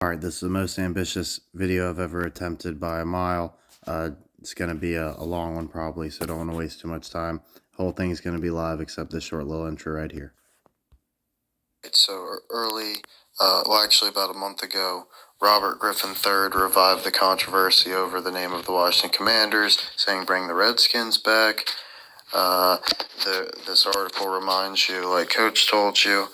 Alright, this is the most ambitious video I've ever attempted by a mile. It's going to be a long one probably, so don't want to waste too much time. Whole thing is going to be live except this short little intro right here. So early, actually about a month ago, Robert Griffin III revived the controversy over the name of the Washington Commanders, saying bring the Redskins back. This article reminds you, like Coach told you,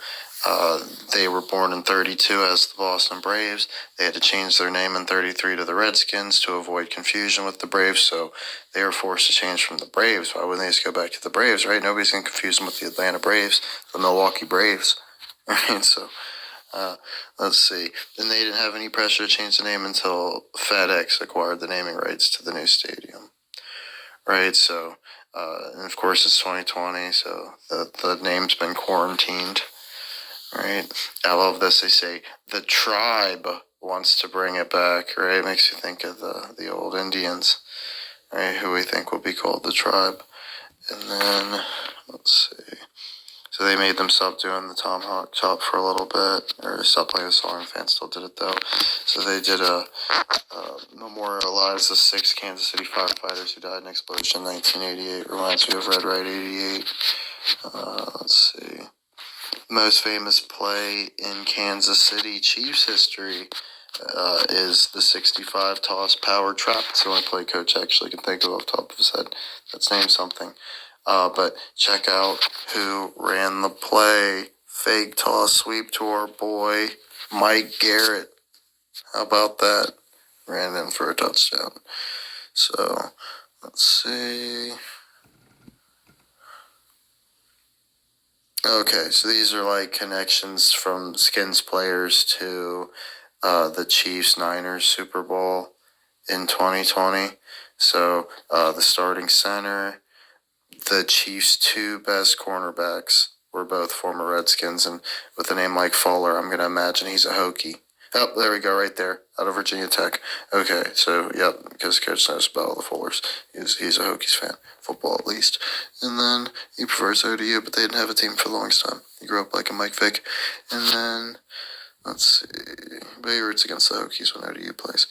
they were born in 32 as the Boston Braves. They had to change their name in 33 to the Redskins to avoid confusion with the Braves, so they were forced to change from the Braves. Why wouldn't they just go back to the Braves, right? Nobody's going to confuse them with the Atlanta Braves, the Milwaukee Braves. Right, so let's see. And they didn't have any pressure to change the name until FedEx acquired the naming rights to the new stadium. Right, so, and of course it's 2020, so the name's been quarantined. Right, I love this. They say the tribe wants to bring it back. Right, it makes you think of the old Indians, right, who we think will be called the tribe. And then let's see. So they made them stop doing the tomahawk chop for a little bit, or stop playing the song. The fans still did it though. So they did memorialize the 6 Kansas City firefighters who died in an explosion in 1988. Reminds me of Red Right 88. Let's see. Most famous play in Kansas City Chiefs history is the 65 toss power trap. It's the only play Coach actually can think of off the top of his head that's named something. But check out who ran the play. Fake toss sweep to our boy Mike Garrett. How about that? Ran in for a touchdown. So let's see. Okay, so these are like connections from Skins players to the Chiefs-Niners Super Bowl in 2020. So the starting center, the Chiefs' 2 best cornerbacks were both former Redskins, and with a name like Fuller, I'm going to imagine he's a Hokie. Oh, there we go, right there, out of Virginia Tech. Okay, so, yep, because Coach knows about all the Fullers. He's a Hokies fan, football at least. And then he prefers ODU, but they didn't have a team for the longest time. He grew up like a Mike Vick. And then, let's see, but he roots against the Hokies when ODU plays.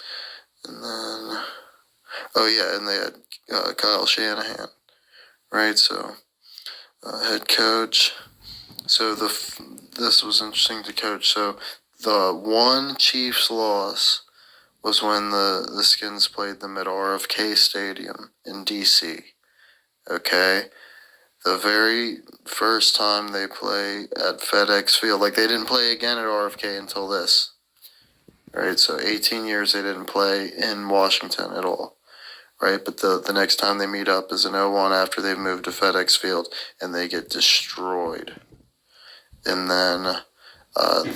And then, oh yeah, and they had Kyle Shanahan, right? So, head coach. So this was interesting to Coach. So the one Chiefs loss was when the Skins played them at RFK Stadium in D.C. Okay? The very first time they play at FedEx Field, like they didn't play again at RFK until this. Right? So 18 years they didn't play in Washington at all. Right? But the next time they meet up is in 01 after they've moved to FedEx Field, and they get destroyed. And then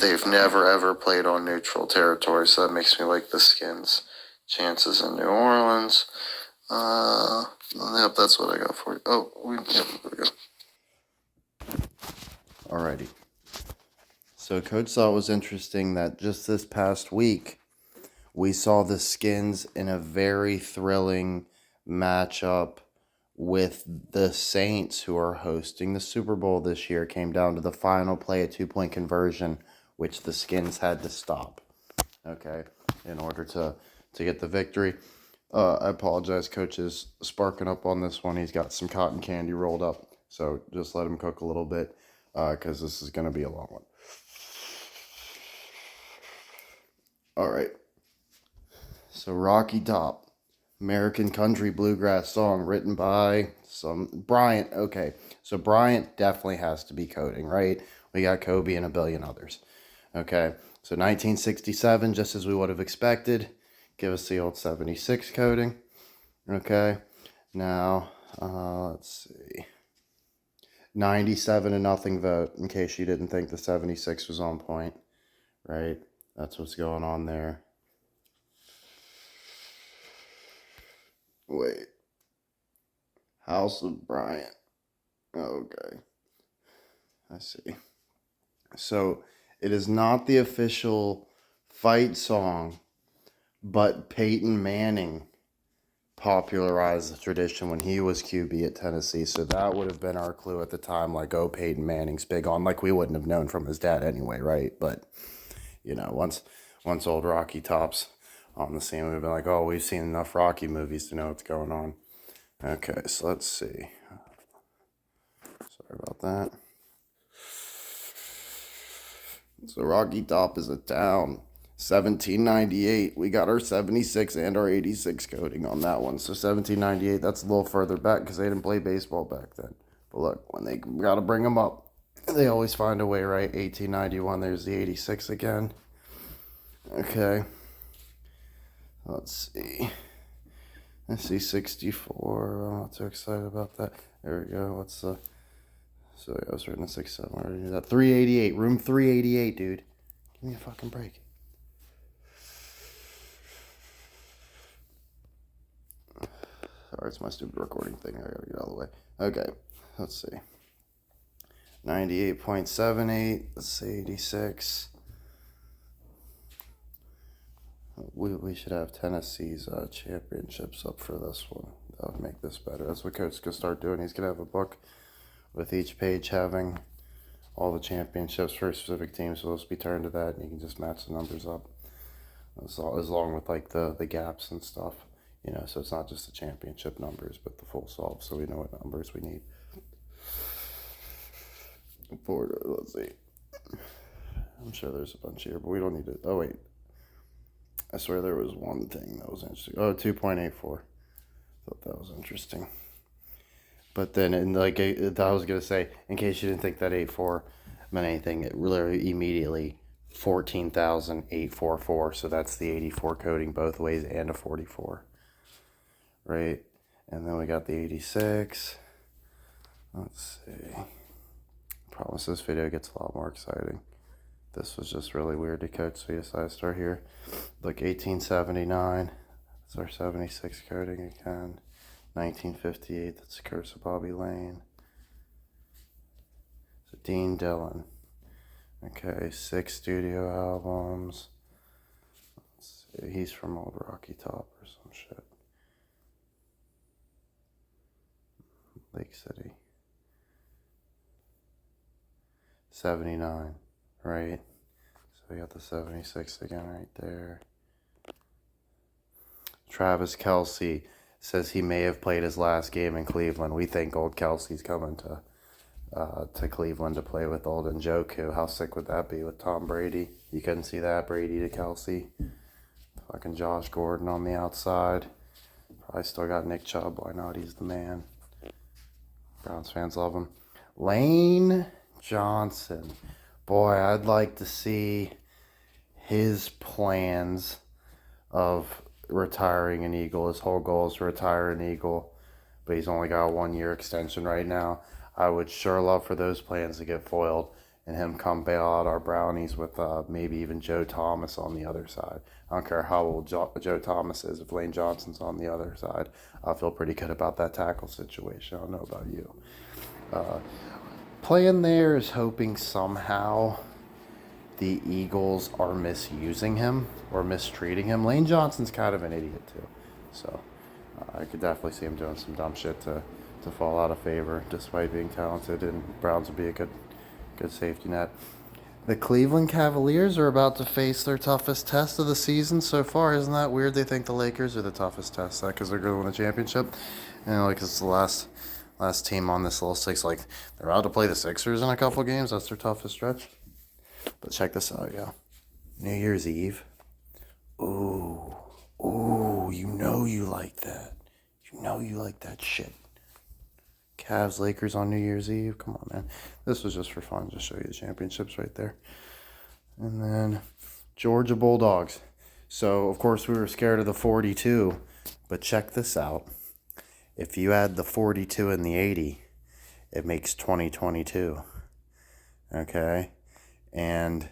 they've never, ever played on neutral territory, so that makes me like the Skins' chances in New Orleans. Yep, that's what I got for you. Oh, there we go. Alrighty. So Coach thought it was interesting that just this past week, we saw the Skins in a very thrilling matchup with the Saints, who are hosting the Super Bowl this year. It came down to the final play, a 2-point conversion, which the Skins had to stop, okay, in order to get the victory. I apologize, Coach is sparking up on this one. He's got some cotton candy rolled up, so just let him cook a little bit, because this is going to be a long one. All right. So Rocky Top, American country bluegrass song written by Bryant. Okay, so Bryant definitely has to be coding, right? We got Kobe and a billion others. Okay, so 1967, just as we would have expected. Give us the old 76 coding. Okay, now let's see. 97-0 vote, in case you didn't think the 76 was on point, right? That's what's going on there. Wait. House of Bryant. Okay. I see. So, it is not the official fight song, but Peyton Manning popularized the tradition when he was QB at Tennessee. So that would have been our clue at the time, like, oh, Peyton Manning's big on. Like, we wouldn't have known from his dad anyway, right? But, you know, once old Rocky Top's on the scene, we've been like, oh, we've seen enough Rocky movies to know what's going on. Okay, so let's see. Sorry about that. So Rocky Top is a town. 1798. We got our 76 and our 86 coding on that one. So 1798, that's a little further back because they didn't play baseball back then. But look, when they got to bring them up, they always find a way, right? 1891, there's the 86 again. Okay. Let's see. I see 64. I'm not too excited about that. There we go. What's the... So I was written at 67. I already knew that. 388. Room 388, dude. Give me a fucking break. Sorry, it's my stupid recording thing. I gotta get out of the way. Okay, let's see. 98.78. Let's see, 86. We should have Tennessee's championships up for this one. That would make this better. That's what Coach's gonna start doing. He's gonna have a book with each page having all the championships for a specific team. So let's be turned to that, and you can just match the numbers up. As long with like the gaps and stuff. You know, so it's not just the championship numbers, but the full solve, so we know what numbers we need. Let's see. I'm sure there's a bunch here, but we don't need it. Oh, wait. I swear there was one thing that was interesting. Oh, 2.84. Thought that was interesting. But then, I was going to say, in case you didn't think that 84 meant anything, it really immediately 14,844. So that's the 84 coding both ways and a 44. Right? And then we got the 86. Let's see. I promise this video gets a lot more exciting. This was just really weird to code, so we decided to start here. Look, 1879. That's our 76 coding again. 1958. That's Curse of Bobby Lane. So Dean Dillon. Okay, 6 studio albums. Let's see. He's from Old Rocky Top or some shit. Lake City. 79, right? So we got the 76 again right there. Travis Kelce says he may have played his last game in Cleveland. We think old Kelsey's coming to Cleveland to play with old Njoku. How sick would that be with Tom Brady? You couldn't see that, Brady to Kelce. Fucking Josh Gordon on the outside. Probably still got Nick Chubb. Why not? He's the man. Browns fans love him. Lane Johnson. Boy, I'd like to see his plans of retiring an Eagle. His whole goal is to retire an Eagle, but he's only got a 1-year extension right now. I would sure love for those plans to get foiled and him come bail out our Brownies with maybe even Joe Thomas on the other side. I don't care how old Joe Thomas is. If Lane Johnson's on the other side, I feel pretty good about that tackle situation. I don't know about you. Plan there is hoping somehow the Eagles are misusing him or mistreating him. Lane Johnson's kind of an idiot too. So I could definitely see him doing some dumb shit to fall out of favor despite being talented, and Browns would be a good safety net. The Cleveland Cavaliers are about to face their toughest test of the season so far. Isn't that weird? They think the Lakers are the toughest test because they're going to win the championship. And like it's the last team on this little six. Like they're about to play the Sixers in a couple games. That's their toughest stretch. But check this out, yo. New Year's Eve. Ooh, you know you like that. You know you like that shit. Cavs, Lakers on New Year's Eve. Come on, man. This was just for fun. Just show you the championships right there. And then Georgia Bulldogs. So, of course, we were scared of the 42. But check this out. If you add the 42 and the 80, it makes 2022. Okay? And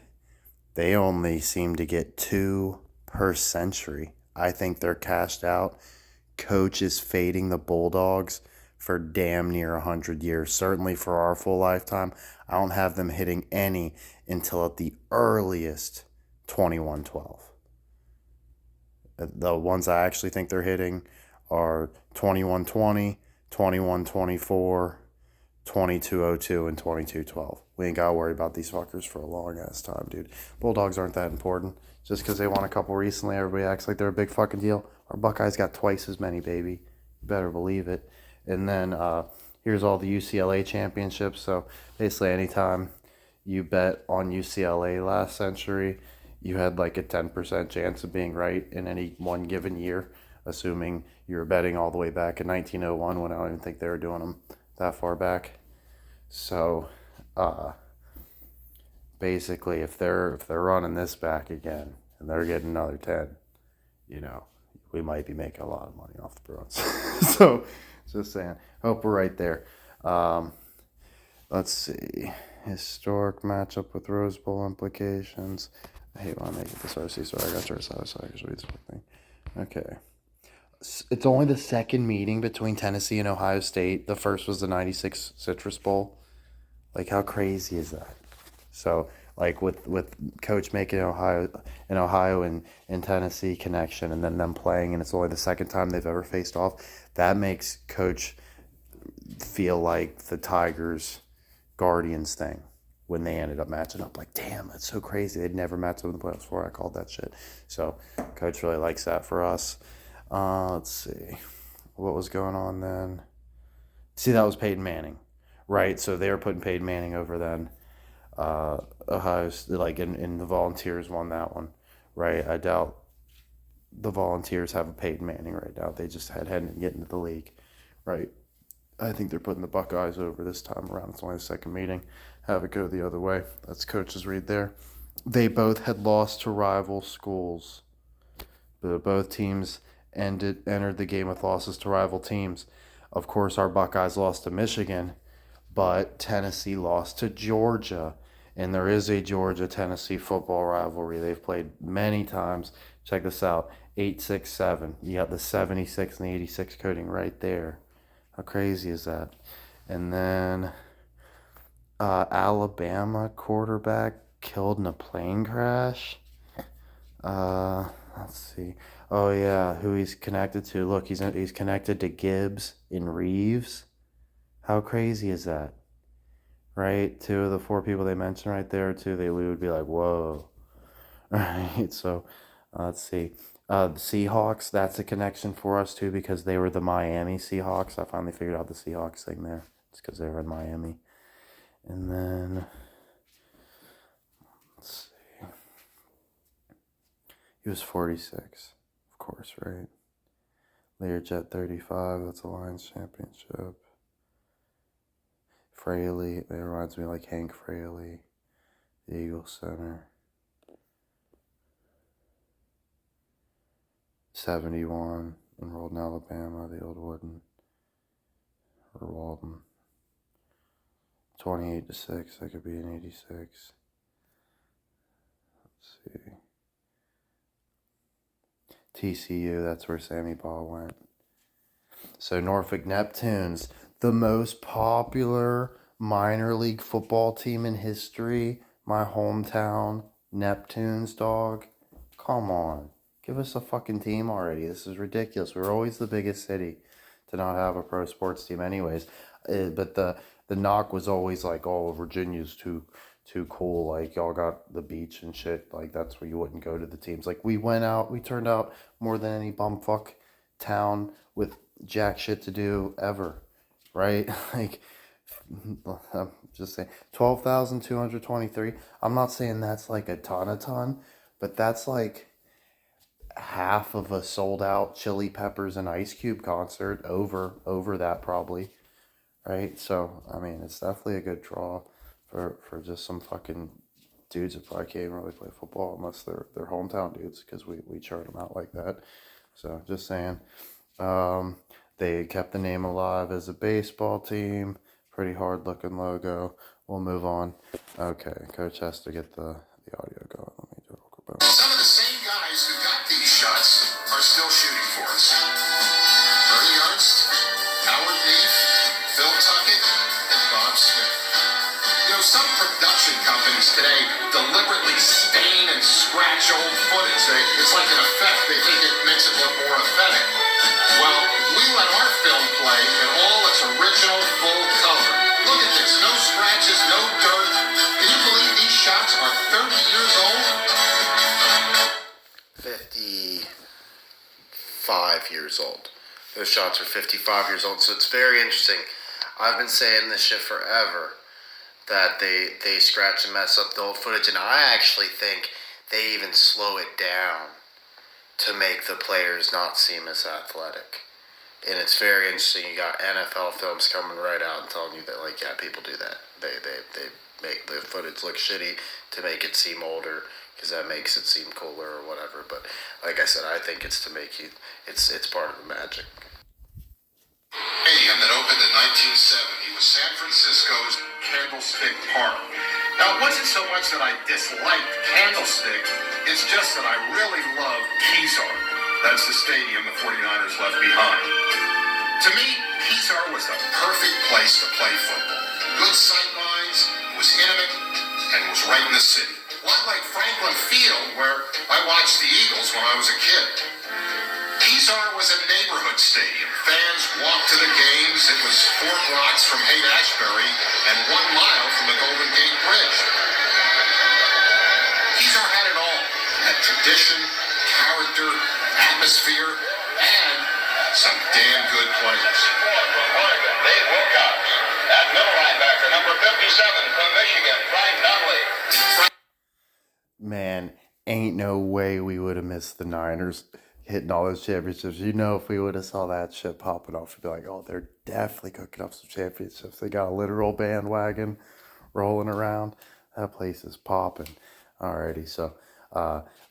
they only seem to get 2 per century. I think they're cashed out. Coach is fading the Bulldogs for damn near 100 years. Certainly for our full lifetime. I don't have them hitting any until at the earliest 21-12. The ones I actually think they're hitting are 21-20, 21-24, 22-02, and 22-12. We ain't got to worry about these fuckers for a long ass time, dude. Bulldogs aren't that important. Just because they won a couple recently, everybody acts like they're a big fucking deal. Our Buckeyes got twice as many, baby. You better believe it. And then here's all the UCLA championships. So basically, anytime you bet on UCLA last century, you had like a 10% chance of being right in any one given year, assuming you were betting all the way back in 1901 when I don't even think they were doing them that far back. So basically, if they're running this back again and they're getting another 10, you know, we might be making a lot of money off the Bruins. So just saying, hope we're right there. Let's see. Historic matchup with Rose Bowl implications. I hate when I make it this RC, so I got yours out so I can read something. Okay. It's only the second meeting between Tennessee and Ohio State. The first was the 96 Citrus Bowl. Like, how crazy is that? So, like, with Coach making Ohio and Tennessee connection and then them playing, and it's only the second time they've ever faced off, that makes Coach feel like the Tigers Guardians thing when they ended up matching up. Like, damn, that's so crazy. They'd never matched up in the playoffs before. I called that shit. So, Coach really likes that for us. Let's see. What was going on then? See, that was Peyton Manning, right? So they were putting Peyton Manning over then. Ohio, like, in the Volunteers won that one, right? I doubt the Volunteers have a Peyton Manning right now. They just hadn't get into the league, right? I think they're putting the Buckeyes over this time around. It's only the second meeting. Have it go the other way. That's Coach's read there. They both had lost to rival schools. But both teams entered the game with losses to rival teams. Of course, our Buckeyes lost to Michigan, but Tennessee lost to Georgia. And there is a Georgia-Tennessee football rivalry. They've played many times. Check this out. 8-6-7. You got the 76 and the 86 coding right there. How crazy is that? And then Alabama quarterback killed in a plane crash. Let's see. Oh yeah, who he's connected to? Look, he's connected to Gibbs and Reeves. How crazy is that? Right? Two of the four people they mentioned right there, we would be like, whoa. Right? So let's see. The Seahawks, that's a connection for us too because they were the Miami Seahawks. I finally figured out the Seahawks thing there. It's because they were in Miami. And then, let's see. He was 46, of course, right? Learjet 35, that's a Lions championship. Fraley, it reminds me like Hank Fraley, the Eagles center. 71, enrolled in Alabama, the old Wooden, or Walden. 28-6, that could be an 86. Let's see. TCU, that's where Sammy Ball went. So Norfolk Neptunes, the most popular minor league football team in history. My hometown, Neptunes, dog. Come on. Give us a fucking team already. This is ridiculous. We're always the biggest city to not have a pro sports team anyways. But the knock was always like, oh, Virginia's too cool. Like, y'all got the beach and shit. Like, that's where you wouldn't go to the teams. Like, we turned out more than any bumfuck town with jack shit to do ever. Right? Like, I'm just saying, 12,223. I'm not saying that's like a ton, but that's like half of a sold out Chili Peppers and Ice Cube concert, over that probably, right? So I mean, it's definitely a good draw for just some fucking dudes that probably can't even really play football unless they're hometown dudes, because we chart them out like that. So just saying. They kept the name alive as a baseball team. Pretty hard looking logo. We'll move on. Okay, Coach has to get the audio going. Let me do it real quick. Some of the same guys who got these shots are still shooting for us. Ernie Ernst, Howard Neef, Phil Tuckett, and Bob Smith. You know, some production companies today deliberately stain and scratch old footage. It's like an effect. They think it makes it look more authentic. Well, we let our film play in all its original full color. Look at this. No scratches, no dirt. Can you believe these shots are 30 years old? 55 years old. Those shots are 55 years old. So it's very interesting. I've been saying this shit forever, that they scratch and mess up the old footage, and I actually think they even slow it down to make the players not seem as athletic. And it's very interesting. You got NFL films coming right out and telling you that, like, yeah, people do that. They make the footage look shitty to make it seem older, because that makes it seem cooler or whatever. But like I said, I think it's to make you. It's part of the magic. Stadium that opened in 1970 was San Francisco's Candlestick Park. Now, it wasn't so much that I disliked Candlestick, it's just that I really loved Kezar. That's the stadium the 49ers left behind. To me, Kezar was the perfect place to play football. Good sight lines, it was intimate, and it was right in the city. A lot like Franklin Field, where I watched the Eagles when I was a kid. Kezar was a neighborhood stadium. Fans walked to the games. It was 4 blocks from Haight-Ashbury and 1 mile from the Golden Gate Bridge. Kezar had it all. It had tradition, character, atmosphere, and some damn good players. Dave Wilcox. That middle linebacker, number 57 from Michigan, Frank Dudley. Man, ain't no way we would have missed the Niners hitting all those championships. You know, if we would have saw that shit popping off, we'd be like, oh, they're definitely cooking up some championships. They got a literal bandwagon rolling around. That place is popping. Alrighty, so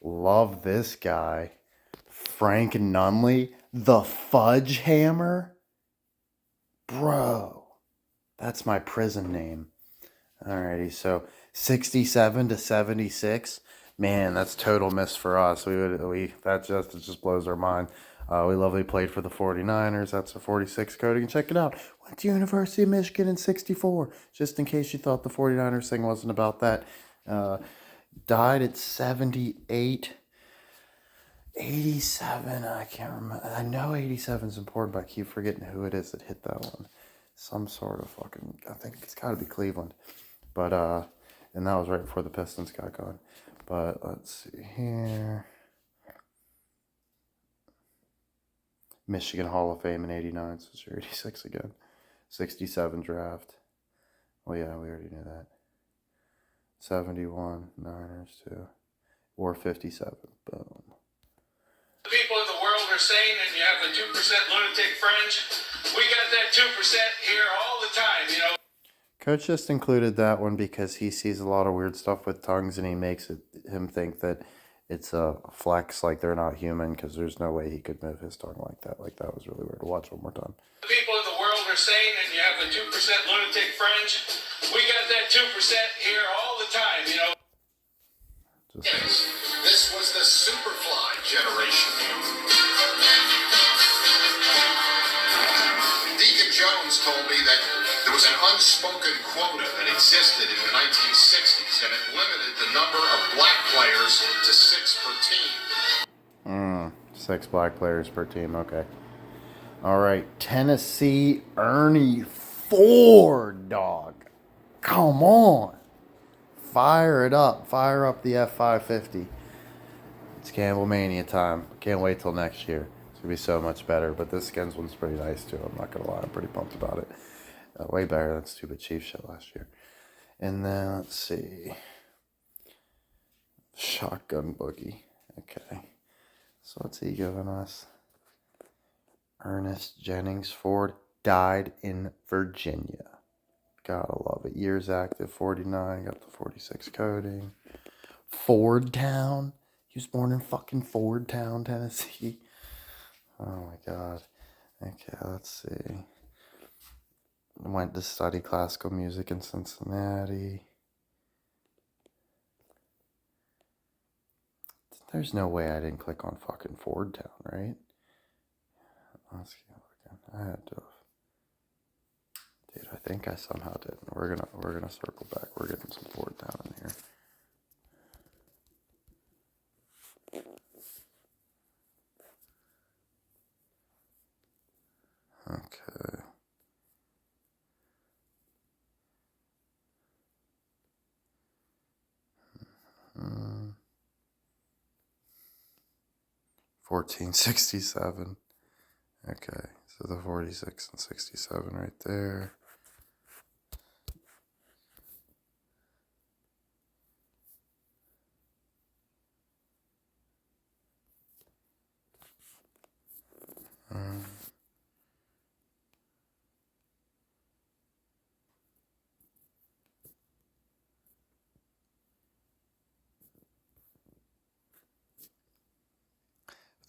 love this guy. Frank Nunley, the Fudge Hammer. Bro, that's my prison name. Alrighty, so 67 to 76. Man, that's total miss for us. It just blows our mind. We love he played for the 49ers. That's a 46 coding. Check it out. Went to University of Michigan in 64. Just in case you thought the 49ers thing wasn't about that. Died at 78. 87, I can't remember. I know 87 is important, but I keep forgetting who it is that hit that one. Some sort of fucking, I think it's got to be Cleveland. But, and that was right before the Pistons got going. But let's see here. Michigan Hall of Fame in 89, so it's 86 again. 67 draft. Well, yeah, we already knew that. 71, Niners too. Or 57, boom. People in the world are saying, and you have the 2% lunatic fringe. We got that 2% here all the time, you know. Coach just included that one because he sees a lot of weird stuff with tongues, and he makes him think that it's a flex, like they're not human, because there's no way he could move his tongue like that. Like, that was really weird. Watch one more time. People in the world are saying, and you have the 2% lunatic fringe. We got that 2% here all the time, you know. Yes, this was the Superfly generation. Deacon Jones told me that there was an unspoken quota that existed in the 1960s, and it limited the number of black players to 6 per team. 6 black players per team, okay. All right, Tennessee Ernie Ford, dog. Come on. Fire it up. Fire up the F-550. It's Campbell Mania time. Can't wait till next year. It's going to be so much better. But this Skins one's pretty nice too. I'm not going to lie. I'm pretty pumped about it. Way better than Stupid Chief shit last year. And then, let's see. Shotgun Boogie. Okay. So what's he giving us? Ernest Jennings Ford died in Virginia. Gotta love it. Years active, 49. Got the 46 coding. Fordtown. He was born in fucking Fordtown, Tennessee. Oh my god. Okay, let's see. Went to study classical music in Cincinnati. There's no way I didn't click on fucking Fordtown, right? Let's go again. I had to. Dude, I think I somehow did. We're gonna circle back. We're getting some Fordtown in here. Okay. 1467. Okay, so the 46 and 67 right there.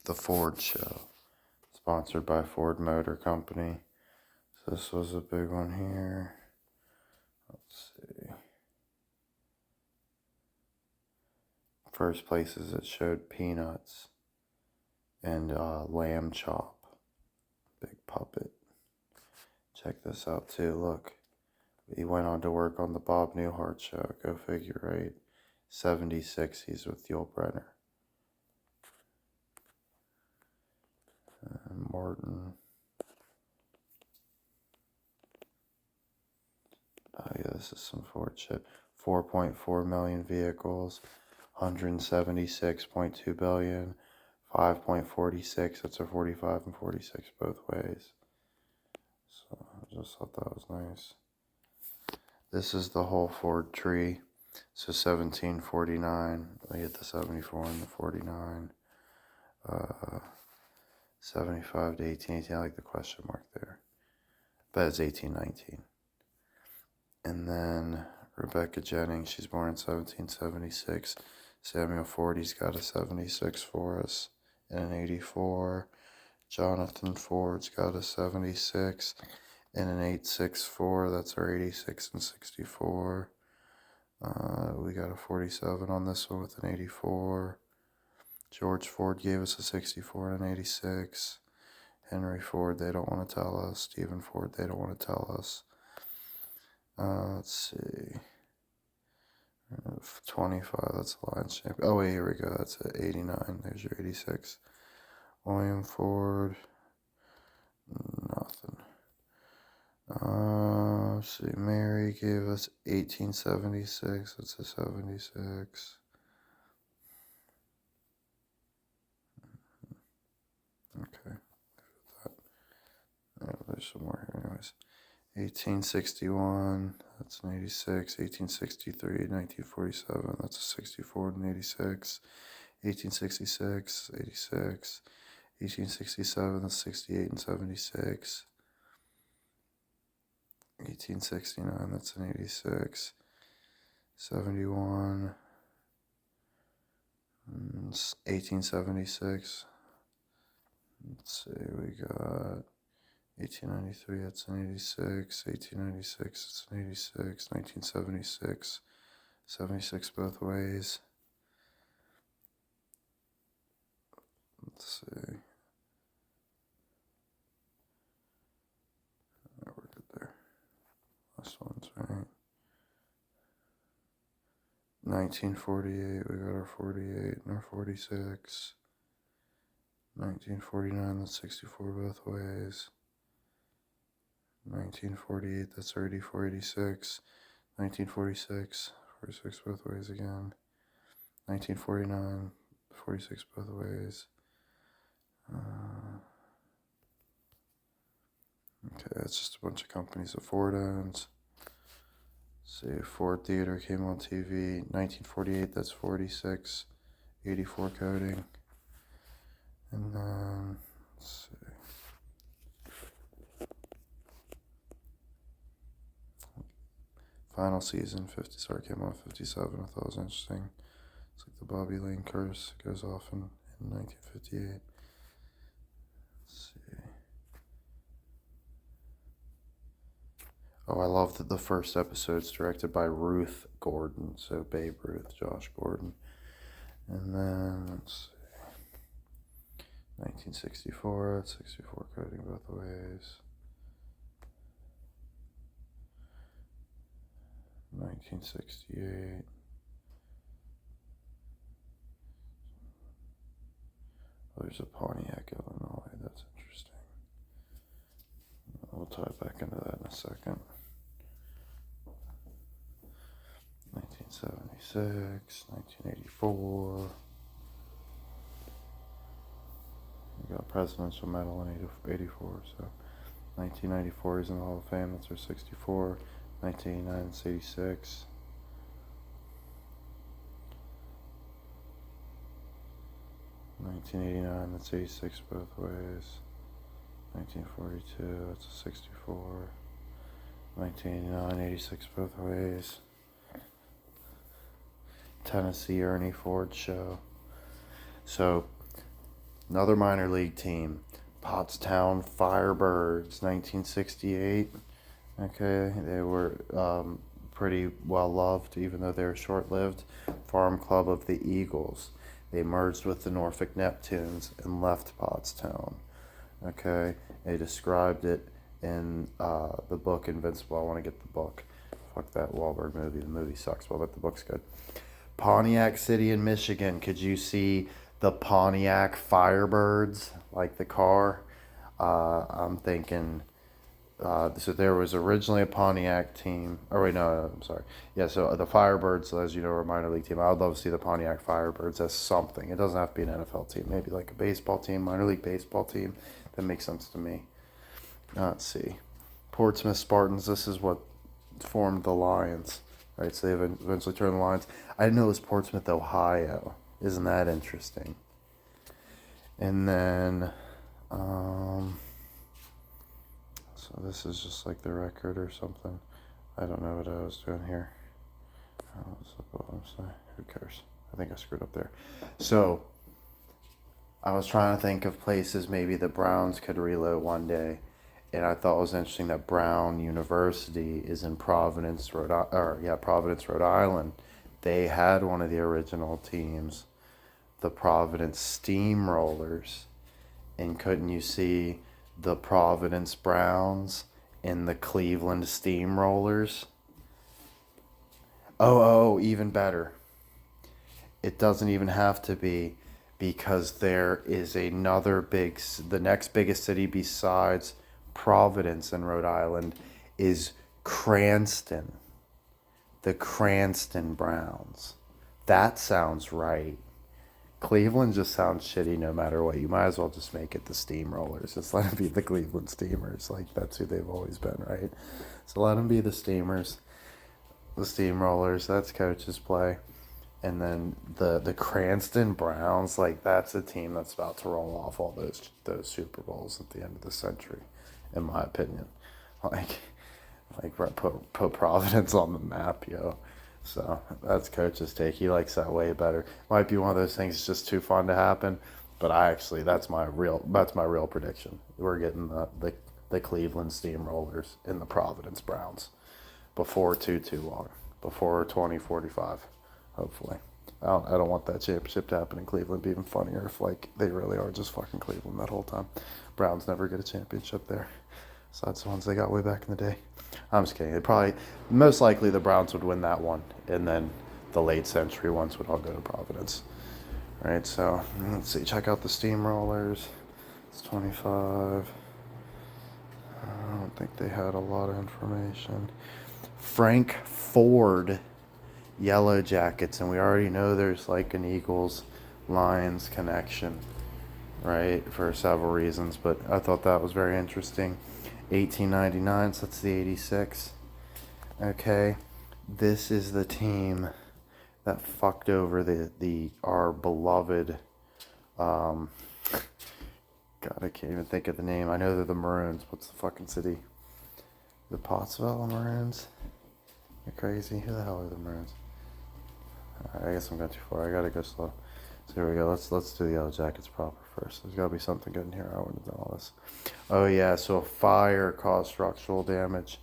The Ford Show, sponsored by Ford Motor Company. So this was a big one here. Let's see. First places it showed peanuts and lamb chop. Big puppet. Check this out too. Look, he went on to work on the Bob Newhart show. Go figure, right? 76. He's with Yul Brynner. And Martin. Oh yeah, this is some Ford shit. 4.4 million vehicles, 176.2 billion, 5.46. That's a 45 and 46 both ways. So I just thought that was nice. This is the whole Ford tree. So 1749. I get the 74 and the 49. 75 to 1818. I like the question mark there. But it's 1819. And then Rebecca Jennings, she's born in 1776. Samuel Ford, he's got a 76 for us and an 84. Jonathan Ford's got a 76 and an 864. That's our 86 and 64. We got a 47 on this one with an 84. George Ford gave us a 64 and an 86. Henry Ford, they don't want to tell us. Stephen Ford, they don't want to tell us. Let's see. 25, that's the Lions champion. Oh, wait, here we go. That's at 89. There's your 86. William Ford, nothing. Let's see. Mary gave us 1876. That's a 76. Okay. Yeah, there's some more here, anyways. 1861, that's an 86. 1863, 1947, that's a 64 and 86. 1866, 86. 1867, that's 68 and 76. 1869, that's an 86. 71, 1876. Let's see, we got 1893, that's an 86. 1896, it's an 86. 1976, 76 both ways. Let's see. We're good there. Last one's right. 1948, we got our 48 and our 46. 1949, that's 64 both ways. 1948, that's 84, 86. 1946, 46 both ways again. 1949, 46 both ways. Okay, that's just a bunch of companies that Ford owns. Let's see, Ford Theater came on TV. 1948, that's 46. 84 coding. And then, let's see. Final season, 50, sorry, came on 57. I thought it was interesting. It's like the Bobby Lane curse goes off in 1958. Let's see. Oh, I love that the first episode's directed by Ruth Gordon. So Babe Ruth, Josh Gordon. And then, let's see. 1964, that's 64 coding both ways. 1968. Oh, there's a Pontiac, Illinois. That's interesting. We'll tie back into that in a second. 1976, 1984. got Presidential Medal in 84. So 1994 he's in the Hall of Fame. That's our 64. 1989 it's 86. 1989 that's 86 both ways. 1942 that's a 64. 1989 86 both ways. Tennessee Ernie Ford show. So another minor league team, Pottstown Firebirds, 1968. Okay, they were pretty well loved, even though they were short-lived. Farm club of the Eagles. They merged with the Norfolk Neptunes and left Pottstown. Okay, they described it in the book Invincible. I want to get the book. Fuck that Wahlberg movie. The movie sucks, but the book's good. Pontiac City in Michigan. Could you see the Pontiac Firebirds, like the car? I'm thinking. So there was originally a Pontiac team. Oh wait, no, I'm sorry. Yeah, so the Firebirds, as you know, are a minor league team. I would love to see the Pontiac Firebirds as something. It doesn't have to be an NFL team. Maybe like a baseball team, minor league baseball team. That makes sense to me. Let's see. Portsmouth Spartans. This is what formed the Lions. Right, so they've eventually turned the Lions. I didn't know it was Portsmouth, Ohio. Isn't that interesting? And then, so this is just like the record or something. I don't know what I was doing here. Who cares? I think I screwed up there. So, I was trying to think of places maybe the Browns could reload one day. And I thought it was interesting that Brown University is in Providence, Rhode Island. They had one of the original teams, the Providence Steamrollers. And couldn't you see the Providence Browns and the Cleveland Steamrollers? Oh, even better. It doesn't even have to be, because there is the next biggest city besides Providence in Rhode Island is Cranston. The Cranston Browns. That sounds right. Cleveland just sounds shitty no matter what. You might as well just make it the Steamrollers. Just let them be the Cleveland Steamers. Like, that's who they've always been, right? So let them be the Steamers. The Steamrollers. That's coach's play. And then the Cranston Browns, like, that's a team that's about to roll off all those Super Bowls at the end of the century, in my opinion. Like put Providence on the map, yo. So that's coach's take. He likes that way better. Might be one of those things that's just too fun to happen, but that's my real prediction. We're getting the Cleveland Steamrollers and the Providence Browns before too long, before 2045, hopefully. I don't want that championship to happen in Cleveland. It'd be even funnier if like they really are just fucking Cleveland that whole time. Browns never get a championship there. So that's the ones they got way back in the day. I'm just kidding. Most likely the Browns would win that one, and then the late century ones would all go to Providence. All right, so let's see. Check out the Steamrollers. It's 25. I don't think they had a lot of information. Frank Ford Yellow Jackets, and we already know there's like an Eagles-Lions connection, right, for several reasons, but I thought that was very interesting. 1899, so that's the 86. Okay, this is the team that fucked over our beloved, God, I can't even think of the name. I know they're the Maroons. What's the fucking city? The Pottsville Maroons? You're crazy. Who the hell are the Maroons? I guess I'm going too far. I gotta go slow. So here we go. Let's do the Yellow Jackets proper first. There's gotta be something good in here. I wouldn't have done all this. Oh yeah, so a fire caused structural damage.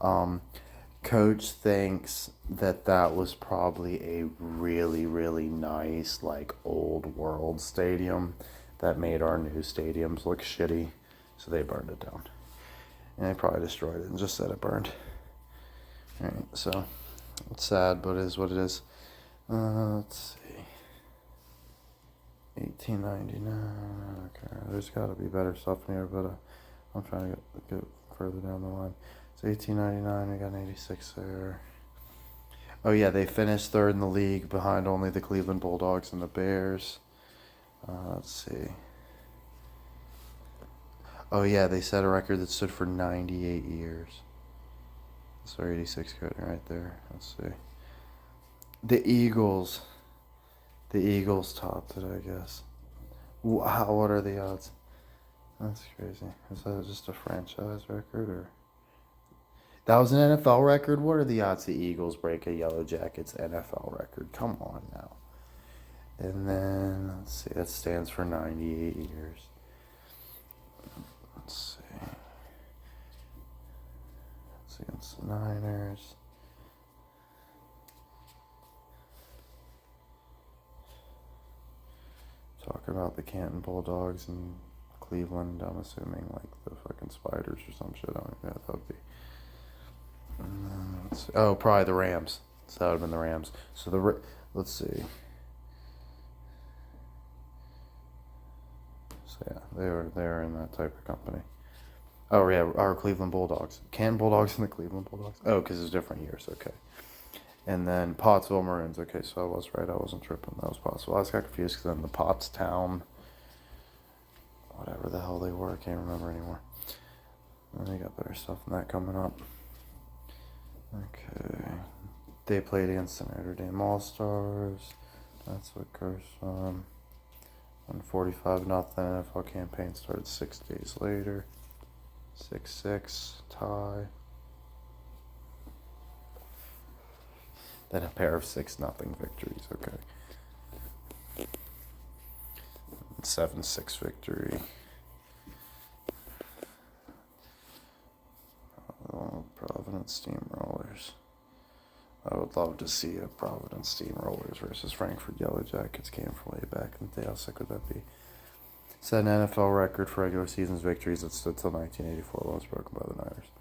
Coach thinks that was probably a really, really nice, like, old world stadium that made our new stadiums look shitty. So they burned it down. And they probably destroyed it and just said it burned. Alright, so it's sad, but it is what it is. Let's see. 1899. Okay, there's got to be better stuff in here, but I'm trying to get further down the line. So 1899, we got an 86 there. Oh yeah, they finished third in the league, behind only the Cleveland Bulldogs and the Bears. Let's see. Oh yeah, they set a record that stood for 98 years. That's our 86 coding right there. Let's see. The Eagles. The Eagles topped it, I guess. Wow, what are the odds? That's crazy. Is that just a franchise record or? That was an NFL record. What are the odds the Eagles break a Yellow Jackets NFL record? Come on now. And then let's see. That stands for 98 years. Let's see. It's against the Niners. Talking about the Canton Bulldogs and Cleveland, I'm assuming like the fucking Spiders or some shit. I don't know what that would be. And then oh, probably the Rams. So that would have been the Rams. So let's see. So yeah, they were in that type of company. Oh yeah, our Cleveland Bulldogs, Canton Bulldogs and the Cleveland Bulldogs. Oh, because it's different years. Okay. And then Pottsville Maroons. Okay, so I was right. I wasn't tripping. That was Pottsville. I just got confused because then the Pottstown, whatever the hell they were, I can't remember anymore. And they got better stuff than that coming up. Okay. They played against the Notre Dame All-Stars. That's what goes on. 145 nothing. NFL campaign started 6 days later. 6-6 tie. Then a pair of 6-0 victories. Okay. 7-6 victory. Oh, Providence Steamrollers. I would love to see a Providence Steamrollers versus Frankfurt Yellow Jackets game from way back in the day. How sick would that be? Set an NFL record for regular season's victories that stood till 1984 when it was broken by the Niners.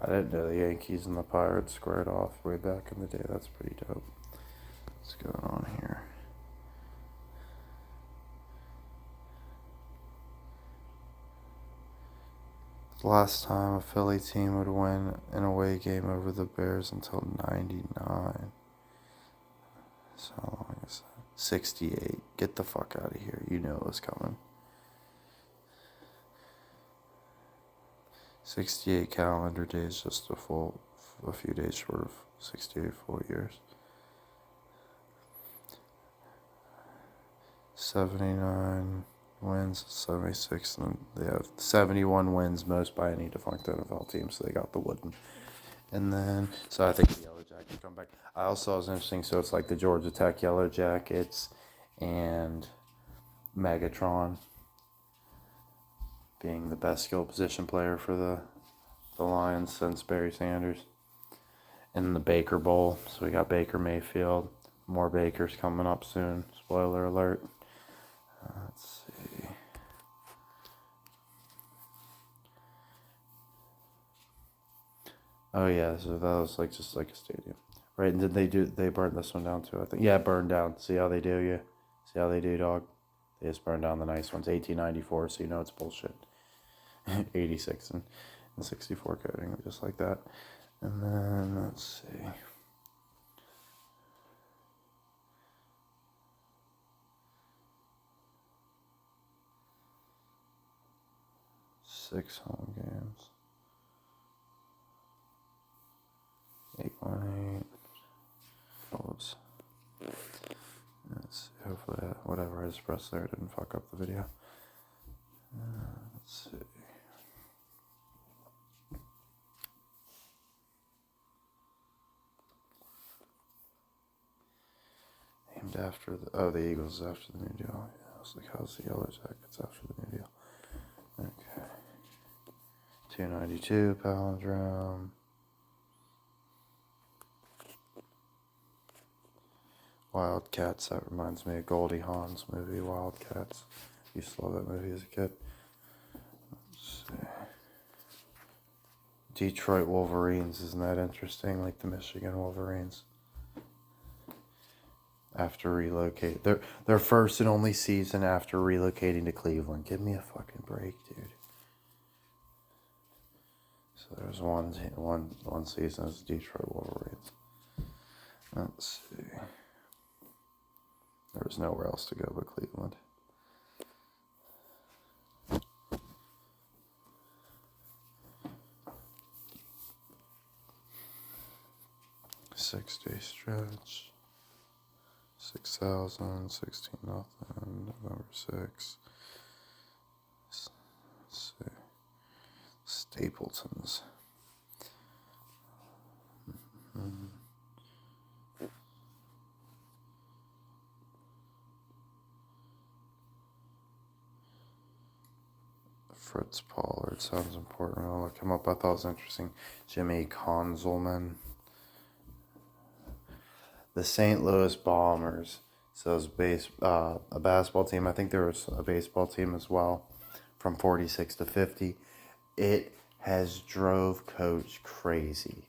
I didn't know the Yankees and the Pirates squared off way back in the day. That's pretty dope. What's going on here? The last time a Philly team would win an away game over the Bears until 99. So how long is that? 68. Get the fuck out of here. You know it was coming. 68 calendar days, just a few days short of 68 full years. 79 wins, 76, and they have 71 wins, most by any defunct NFL team, so they got the wooden. And then, so I think the Yellow Jackets come back. I also thought it was interesting, so it's like the Georgia Tech Yellow Jackets and Megatron being the best skill position player for the Lions since Barry Sanders. In the Baker Bowl, so we got Baker Mayfield. More Bakers coming up soon. Spoiler alert. Let's see. Oh yeah, so that was like just like a stadium, right? And did they burn this one down too? I think burned down. See how they do, you? See how they do, dog? They just burned down the nice ones. 1894, so you know it's bullshit. 86 and 64 coding, just like that. And then let's see. 6 home games. 818. Oops. Let's see. Hopefully, whatever I just pressed there didn't fuck up the video. Let's see. Named after the Eagles after the New Deal. Yeah, I was like, how's the Yellow Jackets after the New Deal? Okay. 292 palindrome. Wildcats, that reminds me of Goldie Hawn's movie, Wildcats. Used to love that movie as a kid. Let's see. Detroit Wolverines, isn't that interesting? Like the Michigan Wolverines. After relocate, their first and only season after relocating to Cleveland. Give me a fucking break, dude. So there's one season as Detroit Wolverines. Let's see. There was nowhere else to go but Cleveland. Six-day stretch. 6,000, 16 nothing, November 6th. Let's see. Stapleton's. Fritz Pollard sounds important. I'll look him up. I thought it was interesting. Jimmy Conzelman. The St. Louis Bombers. So it's a basketball team. I think there was a baseball team as well. From 46 to 50. It has drove Coach crazy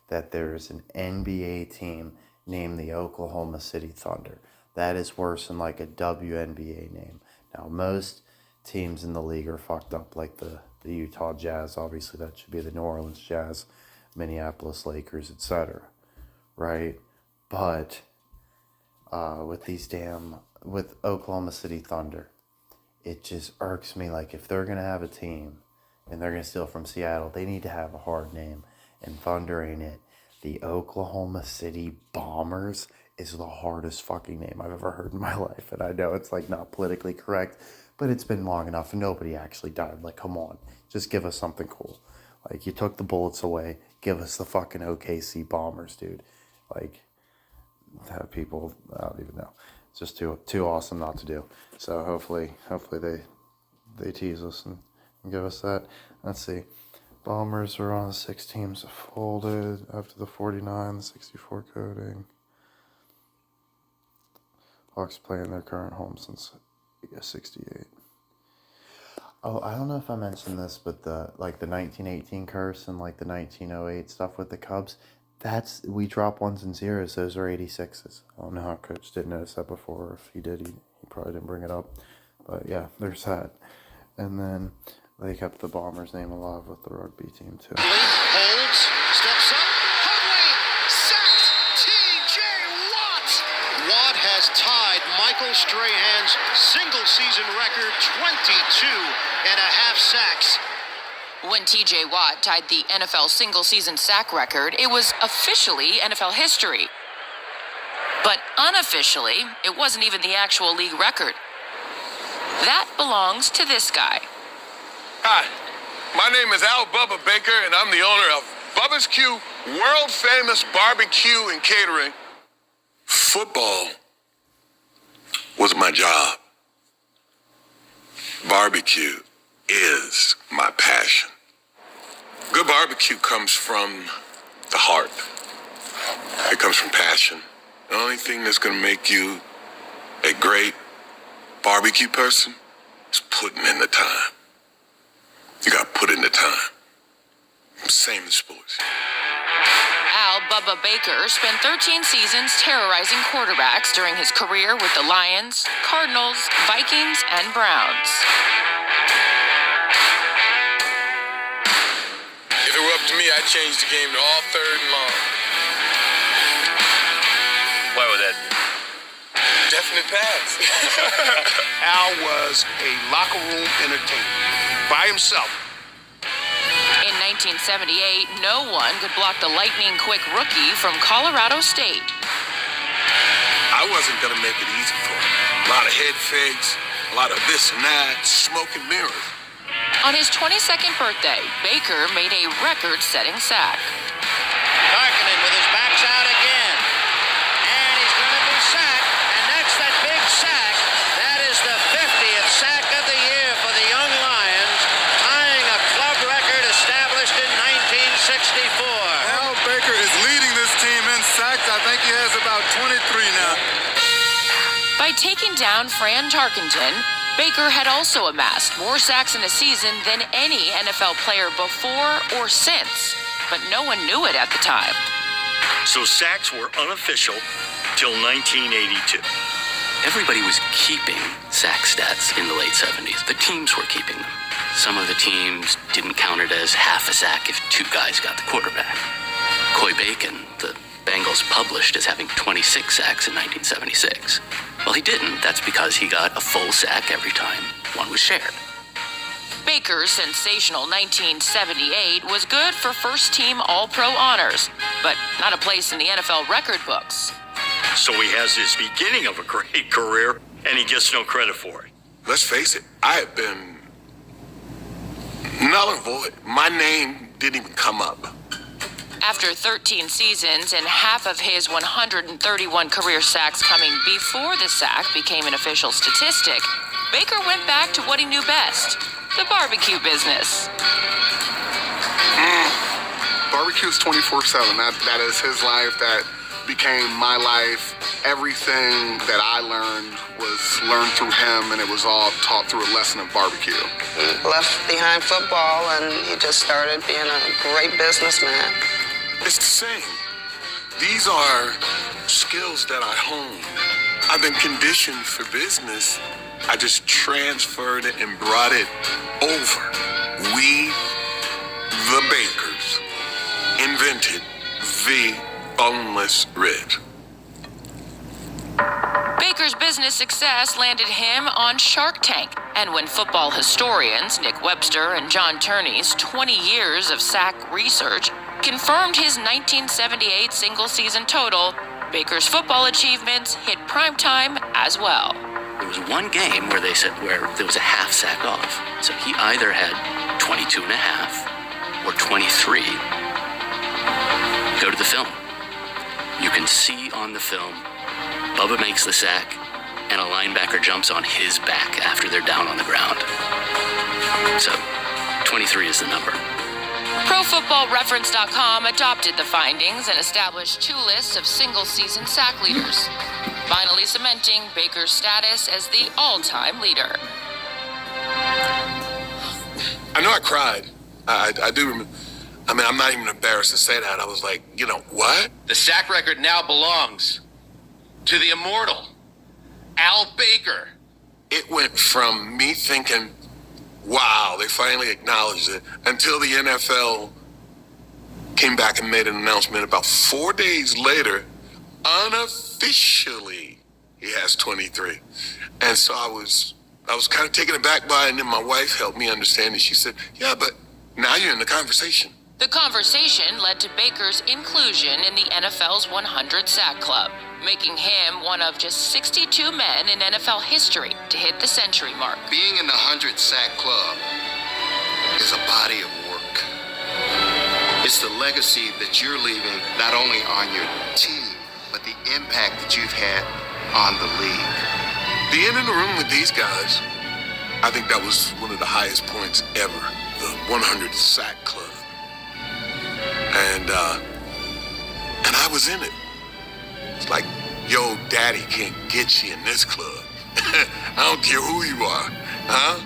that there's an NBA team named the Oklahoma City Thunder. That is worse than like a WNBA name. Now, most teams in the league are fucked up, like the Utah Jazz. Obviously, that should be the New Orleans Jazz, Minneapolis Lakers, etc. Right? But with Oklahoma City Thunder, it just irks me. Like, if they're going to have a team and they're going to steal from Seattle, they need to have a hard name. And Thunder ain't it. The Oklahoma City Bombers is the hardest fucking name I've ever heard in my life. And I know it's like not politically correct, but it's been long enough and nobody actually died. Like, come on, just give us something cool. Like, you took the bullets away, give us the fucking OKC Bombers, dude. Like, have people, I don't even know. It's just too awesome not to do. So hopefully they tease us and give us that. Let's see. Bombers are on the 6 teams folded after the 49, the 64 coding. Hawks play in their current home since 68. Oh, I don't know if I mentioned this, but the 1918 curse and like the 1908 stuff with the Cubs, we drop 1s and 0s. Those are 86s. I don't know how Coach didn't notice that before. Or if he did, he probably didn't bring it up. But yeah, there's that. And then they kept the Bombers' name alive with the rugby team too. Holds, steps up, Huntley, sacks, T.J. Watt. Watt has tied Michael Strahan's single-season record, 22 and a half sacks. When T.J. Watt tied the NFL single-season sack record, it was officially NFL history. But unofficially, it wasn't even the actual league record. That belongs to this guy. Hi, my name is Al Bubba Baker, and I'm the owner of Bubba's Q, world-famous barbecue and catering. Football was my job. Barbecue is my passion. Good barbecue comes from the heart. It comes from passion. The only thing that's going to make you a great barbecue person is putting in the time. You got to put in the time. Same in sports. Al Bubba Baker spent 13 seasons terrorizing quarterbacks during his career with the Lions, Cardinals, Vikings, and Browns. If it were up to me, I'd change the game to all 3rd and long. Why would that be? Definite pass. Al was a locker room entertainer by himself. In 1978, no one could block the lightning-quick rookie from Colorado State. I wasn't going to make it easy for him. A lot of head fakes, a lot of this and that, smoke and mirrors. On his 22nd birthday, Baker made a record-setting sack. Darkening with his backs out again. And he's going to be sacked. And that's that big sack. That is the 50th sack of the year for the Young Lions, tying a club record established in 1964. Al Baker is leading this team in sacks. I think he has about 23 now. By taking down Fran Tarkenton, Baker had also amassed more sacks in a season than any NFL player before or since, but no one knew it at the time. So sacks were unofficial till 1982. Everybody was keeping sack stats in the late 70s. The teams were keeping them. Some of the teams didn't count it as half a sack if 2 guys got the quarterback. Coy Bacon, the Bengals published as having 26 sacks in 1976. Well, he didn't. That's because he got a full sack every time one was shared. Baker's sensational 1978 was good for first-team All-Pro honors, but not a place in the NFL record books. So he has this beginning of a great career, and he gets no credit for it. Let's face it, I have been null and void. My name didn't even come up. After 13 seasons and half of his 131 career sacks coming before the sack became an official statistic, Baker went back to what he knew best, the barbecue business. Barbecue's 24/7. That is his life. That became my life. Everything that I learned was learned through him, and it was all taught through a lesson of barbecue. He left behind football, and he just started being a great businessman. It's the same. These are skills that I honed. I've been conditioned for business. I just transferred it and brought it over. We, the Bakers, invented the boneless rib. Baker's business success landed him on Shark Tank, and when football historians Nick Webster and John Turney's 20 years of sack research confirmed his 1978 single-season total, Baker's football achievements hit primetime as well. There was one game where there was a half sack off. So he either had 22 and a half or 23. Go to the film. You can see on the film, Bubba makes the sack, and a linebacker jumps on his back after they're down on the ground. So, 23 is the number. ProFootballReference.com adopted the findings and established two lists of single-season sack leaders, finally cementing Baker's status as the all-time leader. I know I cried. I do remember. I mean, I'm not even embarrassed to say that. I was like, what? The sack record now belongs to the immortal Al Baker. It went from me thinking, wow, they finally acknowledged it, until the NFL came back and made an announcement about 4 days later, unofficially, he has 23. And so I was kind of taken aback by it, and then my wife helped me understand it. She said, yeah, but now you're in the conversation. The conversation led to Baker's inclusion in the NFL's 100 Sack Club, making him one of just 62 men in NFL history to hit the century mark. Being in the 100 Sack Club is a body of work. It's the legacy that you're leaving not only on your team, but the impact that you've had on the league. Being in the room with these guys, I think that was one of the highest points ever, the 100 Sack Club. And I was in it. It's like, yo, daddy can't get you in this club. I don't care who you are, huh?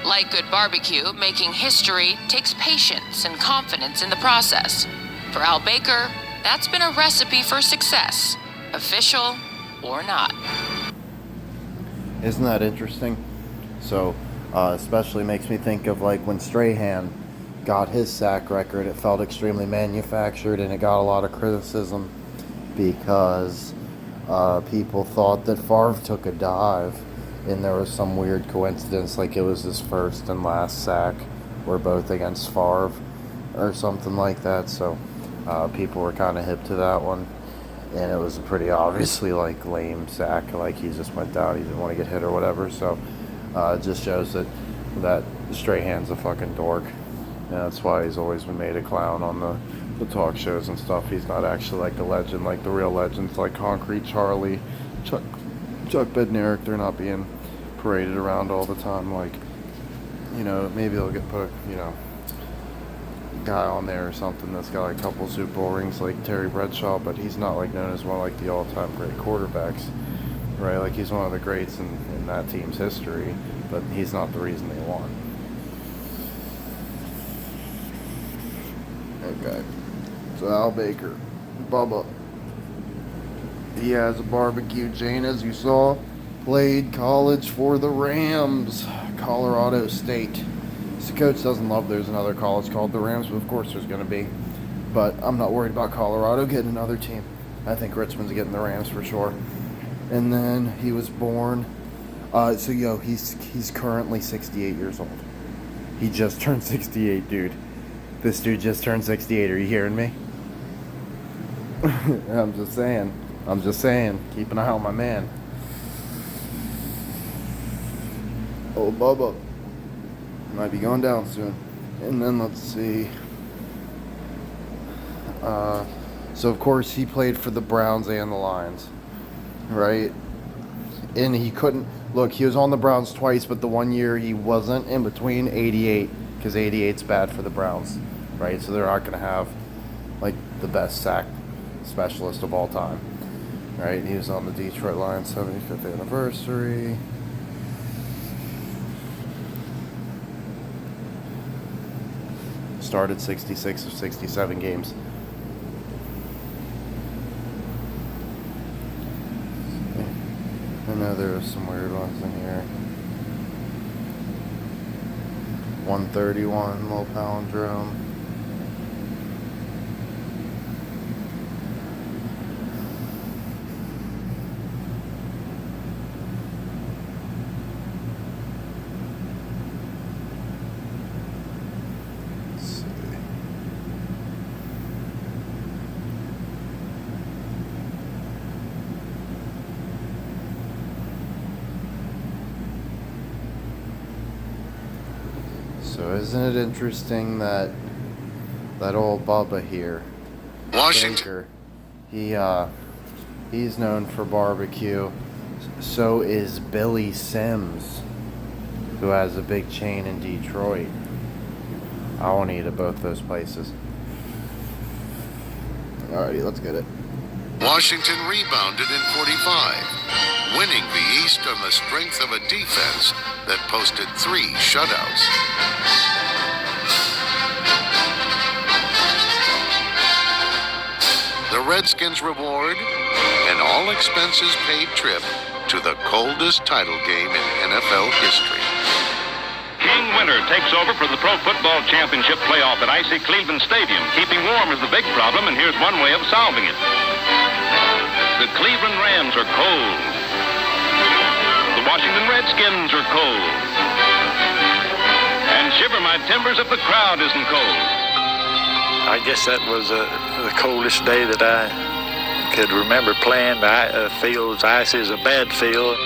Like good barbecue, making history takes patience and confidence in the process. For Al Baker, that's been a recipe for success, official or not. Isn't that interesting? So, especially makes me think of like when Strahan got his sack record. It felt extremely manufactured, and it got a lot of criticism because people thought that Favre took a dive, and there was some weird coincidence, like it was his first and last sack were both against Favre or something like that. So people were kind of hip to that one, and it was a pretty obviously like lame sack, like he just went down, he didn't want to get hit or whatever. So it just shows that Strahan's a fucking dork. Yeah, that's why he's always been made a clown on the talk shows and stuff. He's not actually like a legend, like the real legends, like Concrete Charlie, Chuck Bednarik. They're not being paraded around all the time. Like, maybe they'll get put a guy on there or something that's got like a couple Super Bowl rings, like Terry Bradshaw, but he's not like known as one of like the all-time great quarterbacks, right? Like he's one of the greats in that team's history, but he's not the reason they won. Okay, so Al Baker, Bubba, he has a barbecue chain, as you saw, played college for the Rams, Colorado State. The coach doesn't love there's another college called the Rams, but of course there's going to be. But I'm not worried about Colorado getting another team. I think Richmond's getting the Rams for sure. And then he was born. He's currently 68 years old. He just turned 68, dude. This dude just turned 68. Are you hearing me? I'm just saying. Keep an eye on my man. Oh, Bubba. Might be going down soon. And then let's see. So of course he played for the Browns and the Lions, right? And he couldn't look. He was on the Browns twice, but the one year he wasn't in between 88 because 88's bad for the Browns, right? So they're not going to have like the best sack specialist of all time, right? He was on the Detroit Lions 75th anniversary. Started 66 of 67 games. I know there are some weird ones in here. 131, low palindrome. So isn't it interesting that old Bubba here, Washington. Baker, he's known for barbecue. So is Billy Sims, who has a big chain in Detroit. I want to eat at both those places. Alrighty, let's get it. Washington rebounded in 45, winning the East on the strength of a defense that posted 3 shutouts. The Redskins reward an all-expenses-paid trip to the coldest title game in NFL history. King Winter takes over for the Pro Football Championship playoff at icy Cleveland Stadium. Keeping warm is the big problem, and here's one way of solving it. The Cleveland Rams are cold. The Washington Redskins are cold. And shiver my timbers if the crowd isn't cold. I guess that was the coldest day that I could remember playing. The field's icy as a bad field.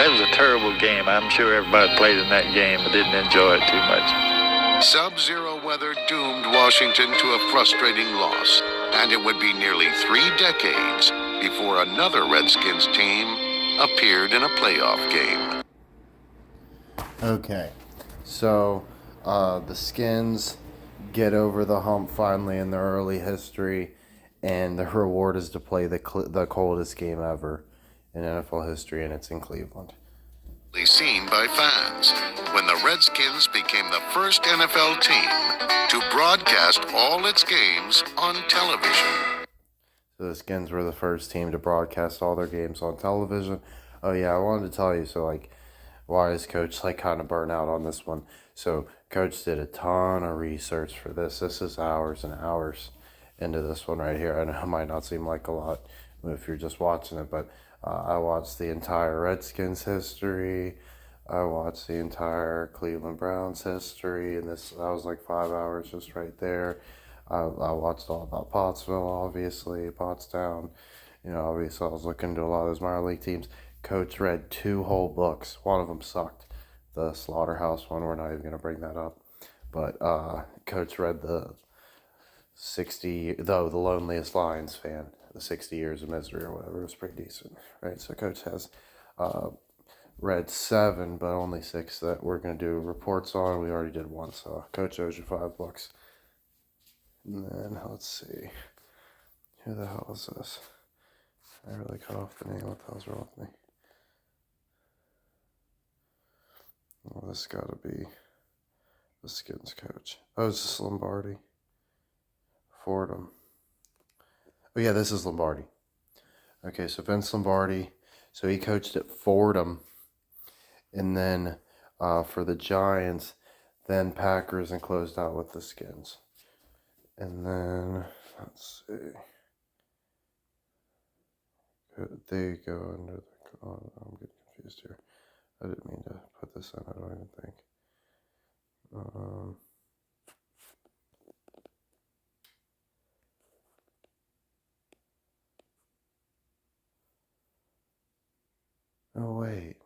That was a terrible game. I'm sure everybody played in that game but didn't enjoy it too much. Sub-zero weather doomed Washington to a frustrating loss, and it would be nearly 3 decades before another Redskins team appeared in a playoff game. Okay, so the Skins get over the hump finally in their early history, and the reward is to play the coldest game ever in NFL history, and it's in Cleveland. Seen by fans when the Redskins became the first NFL team to broadcast all its games on television. So the Skins were the first team to broadcast all their games on television. Oh yeah, I wanted to tell you, so like, why is Coach like kind of burnt out on this one? So Coach did a ton of research for this. This is hours and hours into this one right here. I know it might not seem like a lot if you're just watching it, but I watched the entire Redskins history. I watched the entire Cleveland Browns history, and that was like 5 hours just right there. I watched all about Pottsville, obviously, Pottstown. You know, obviously I was looking into a lot of those minor league teams. Coach read 2 whole books. One of them sucked. The Slaughterhouse one, we're not even going to bring that up. But Coach read the Loneliest Lions fan, the 60 Years of Misery or whatever. It was pretty decent, right? So Coach has read 7, but only 6 that we're going to do reports on. We already did 1, so Coach owes you 5 books. And then, let's see. Who the hell is this? I really cut off the name. What the hell's wrong with me? Well, this gotta be the Skins coach. Oh, is this Lombardi? Fordham. Oh yeah, this is Lombardi. Okay, so Vince Lombardi. So he coached at Fordham. And then for the Giants, then Packers, and closed out with the Skins. And then, let's see. They go under the Oh, I'm getting confused here. I didn't mean to put this in, I don't even think. Oh, wait.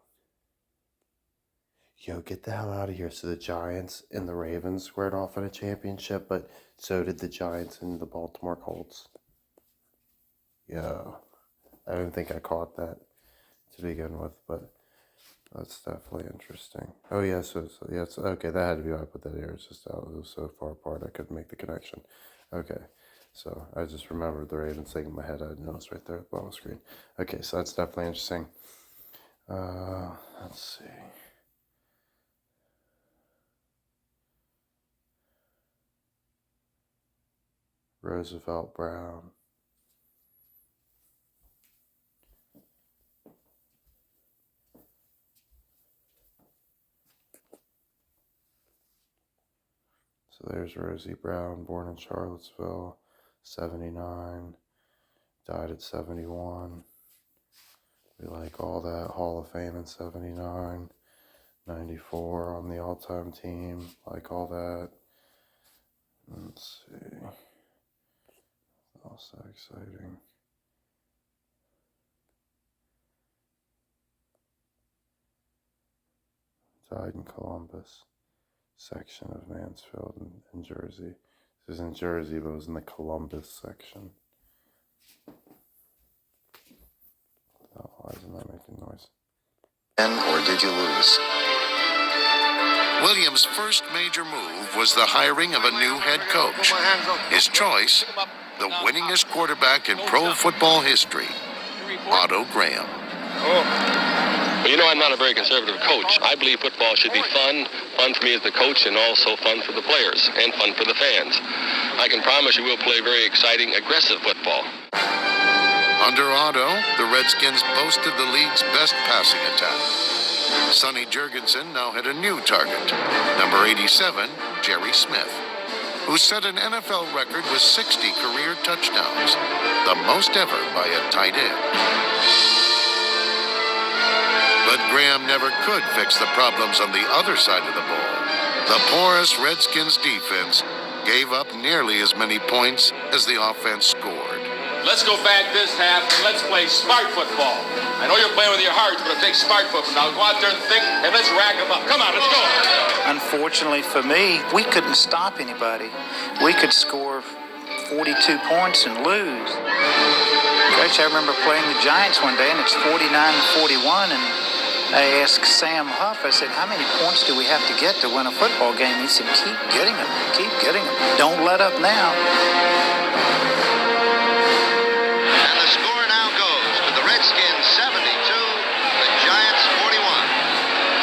Yo, get the hell out of here. So the Giants and the Ravens squared off in a championship, but so did the Giants and the Baltimore Colts. Yo, I didn't think I caught that to begin with, but that's definitely interesting. Oh, yeah, so yes, okay, that had to be why I put that here. It's just it was so far apart I couldn't make the connection. Okay, so I just remembered the Ravens thing in my head. I noticed right there at the bottom of the screen. Okay, so that's definitely interesting. Let's see. Roosevelt Brown. So there's Rosie Brown, born in Charlottesville, 79, died at 71. We like all that. Hall of Fame in 79, 94 on the all-time team, like all that. Let's see. Also exciting. Died in Columbus section of Mansfield in Jersey. This is in Jersey, but it was in the Columbus section. Oh, why isn't that making noise? Or did you lose? Williams' first major move was the hiring of a new head coach. His choice, the winningest quarterback in pro football history, Otto Graham. Well, you know, I'm not a very conservative coach. I believe football should be fun for me as the coach, and also fun for the players, and fun for the fans. I can promise you we'll play very exciting, aggressive football. Under Otto, the Redskins boasted the league's best passing attack. Sonny Jurgensen now had a new target, number 87, Jerry Smith, who set an NFL record with 60 career touchdowns, the most ever by a tight end. But Graham never could fix the problems on the other side of the ball. The porous Redskins defense gave up nearly as many points as the offense scored. Let's go back this half and let's play smart football. I know you're playing with your heart, but take smart football. Now go out there and think, and let's rack them up. Come on, let's go. Unfortunately for me, we couldn't stop anybody. We could score 42 points and lose. Coach, I remember playing the Giants one day, and it's 49-41, and I asked Sam Huff, I said, how many points do we have to get to win a football game? He said, keep getting them, keep getting them. Don't let up now. And the score now goes to the Redskins 72, the Giants 41.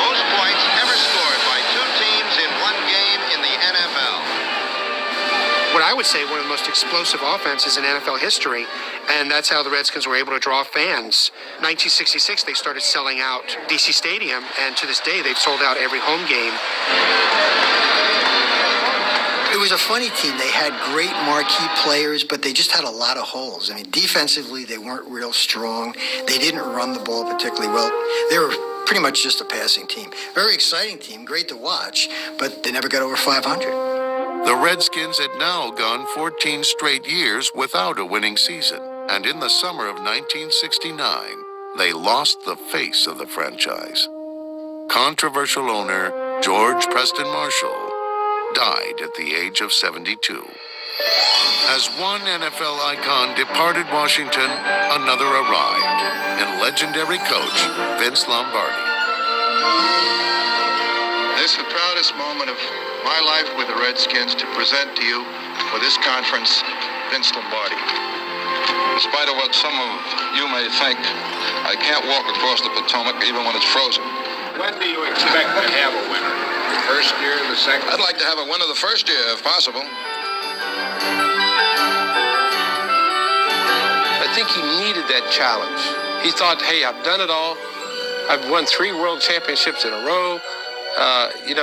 Most points ever scored by two teams in one game in the NFL. What I would say one of the most explosive offenses in NFL history, and that's how the Redskins were able to draw fans. 1966, they started selling out DC Stadium, and to this day, they've sold out every home game. It was a funny team. They had great marquee players, but they just had a lot of holes. I mean, defensively, they weren't real strong. They didn't run the ball particularly well. They were pretty much just a passing team. Very exciting team, great to watch, but they never got over 500. The Redskins had now gone 14 straight years without a winning season, and in the summer of 1969, they lost the face of the franchise. Controversial owner George Preston Marshall died at the age of 72. As one NFL icon departed Washington, another arrived in legendary coach Vince Lombardi. This is the proudest moment of my life with the Redskins to present to you for this conference, Vince Lombardi. In spite of what some of you may think, I can't walk across the Potomac even when it's frozen. When do you expect to have a winner? The first year, the second? I'd like to have a winner the first year, if possible. I think he needed that challenge. He thought, hey, I've done it all. I've won 3 world championships in a row.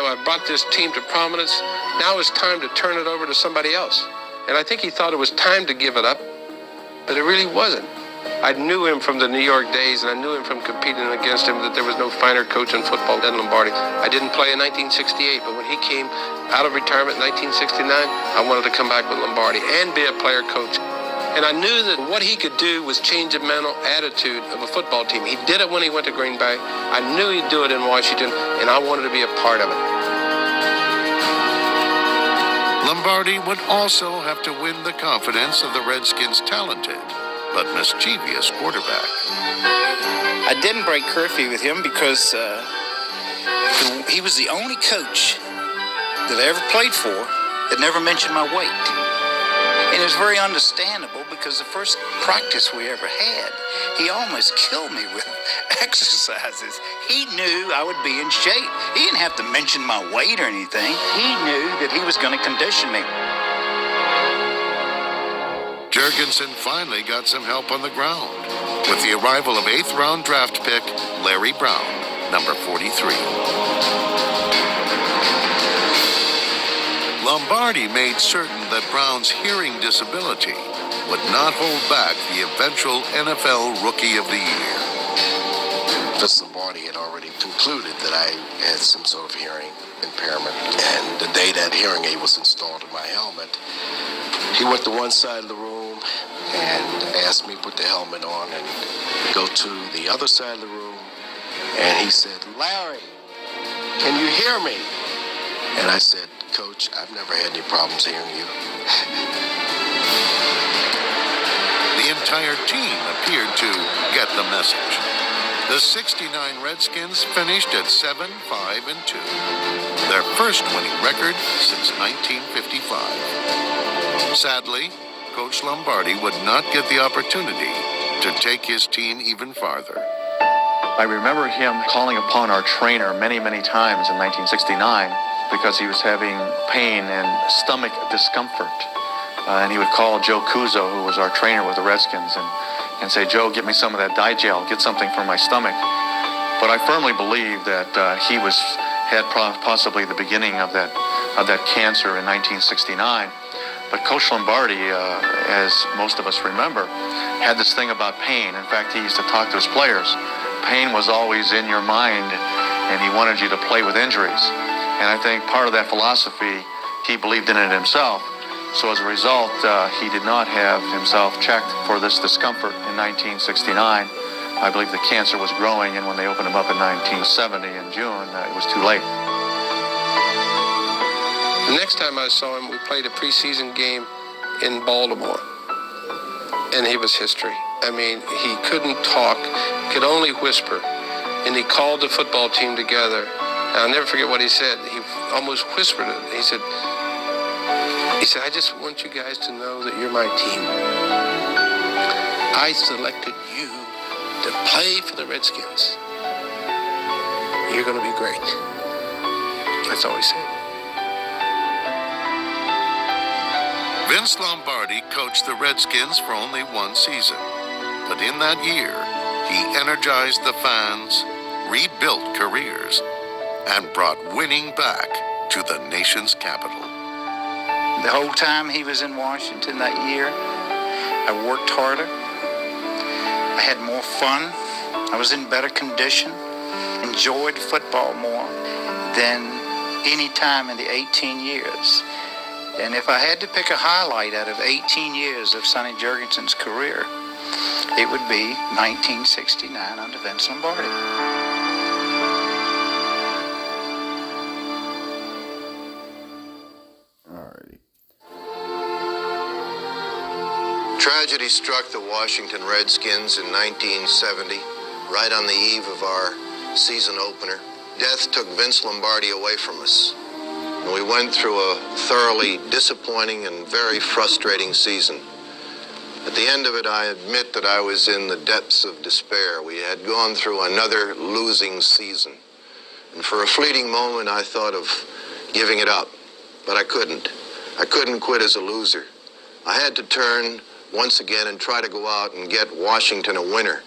I brought this team to prominence. Now it's time to turn it over to somebody else. And I think he thought it was time to give it up, but it really wasn't. I knew him from the New York days, and I knew him from competing against him that there was no finer coach in football than Lombardi. I didn't play in 1968, but when he came out of retirement in 1969, I wanted to come back with Lombardi and be a player coach. And I knew that what he could do was change the mental attitude of a football team. He did it when he went to Green Bay. I knew he'd do it in Washington, and I wanted to be a part of it. Lombardi would also have to win the confidence of the Redskins' talented but mischievous quarterback. I didn't break curfew with him because he was the only coach that I ever played for that never mentioned my weight. And it was very understandable because the first practice we ever had, he almost killed me with exercises. He knew I would be in shape. He didn't have to mention my weight or anything. He knew that he was going to condition me. Jurgensen finally got some help on the ground with the arrival of 8th round draft pick Larry Brown, number 43. Lombardi made certain that Brown's hearing disability would not hold back the eventual NFL Rookie of the Year. Vince Lombardi had already concluded that I had some sort of hearing impairment, and the day that hearing aid was installed in my helmet, he went to one side of the room and asked me to put the helmet on and go to the other side of the room, and he said, "Larry, can you hear me?" And I said, "Coach, I've never had any problems hearing you." The entire team appeared to get the message. The 69 Redskins finished at 7-5-2, their first winning record since 1955. Sadly, Coach Lombardi would not get the opportunity to take his team even farther. I remember him calling upon our trainer many, many times in 1969 because he was having pain and stomach discomfort. And he would call Joe Cuso, who was our trainer with the Redskins, and say, "Joe, get me some of that Digel, get something for my stomach." But I firmly believe that he had possibly the beginning of that cancer in 1969. But Coach Lombardi, as most of us remember, had this thing about pain. In fact, he used to talk to his players. Pain was always in your mind, and he wanted you to play with injuries. And I think part of that philosophy, he believed in it himself. So as a result, he did not have himself checked for this discomfort in 1969. I believe the cancer was growing, and when they opened him up in 1970 in June, it was too late. The next time I saw him, we played a preseason game in Baltimore, and he was history. I mean, he couldn't talk, could only whisper, and he called the football team together. And I'll never forget what he said. He almost whispered it. He said, "I just want you guys to know that you're my team. I selected you to play for the Redskins. You're going to be great." That's all he said. Vince Lombardi coached the Redskins for only one season, but in that year, he energized the fans, rebuilt careers, and brought winning back to the nation's capital. The whole time he was in Washington that year, I worked harder. I had more fun. I was in better condition, enjoyed football more than any time in the 18 years. And if I had to pick a highlight out of 18 years of Sonny Jurgensen's career, it would be 1969 under Vince Lombardi. Alrighty. Tragedy struck the Washington Redskins in 1970, right on the eve of our season opener. Death took Vince Lombardi away from us. And we went through a thoroughly disappointing and very frustrating season. At the end of it, I admit that I was in the depths of despair. We had gone through another losing season. And for a fleeting moment, I thought of giving it up. But I couldn't. I couldn't quit as a loser. I had to turn once again and try to go out and get Washington a winner.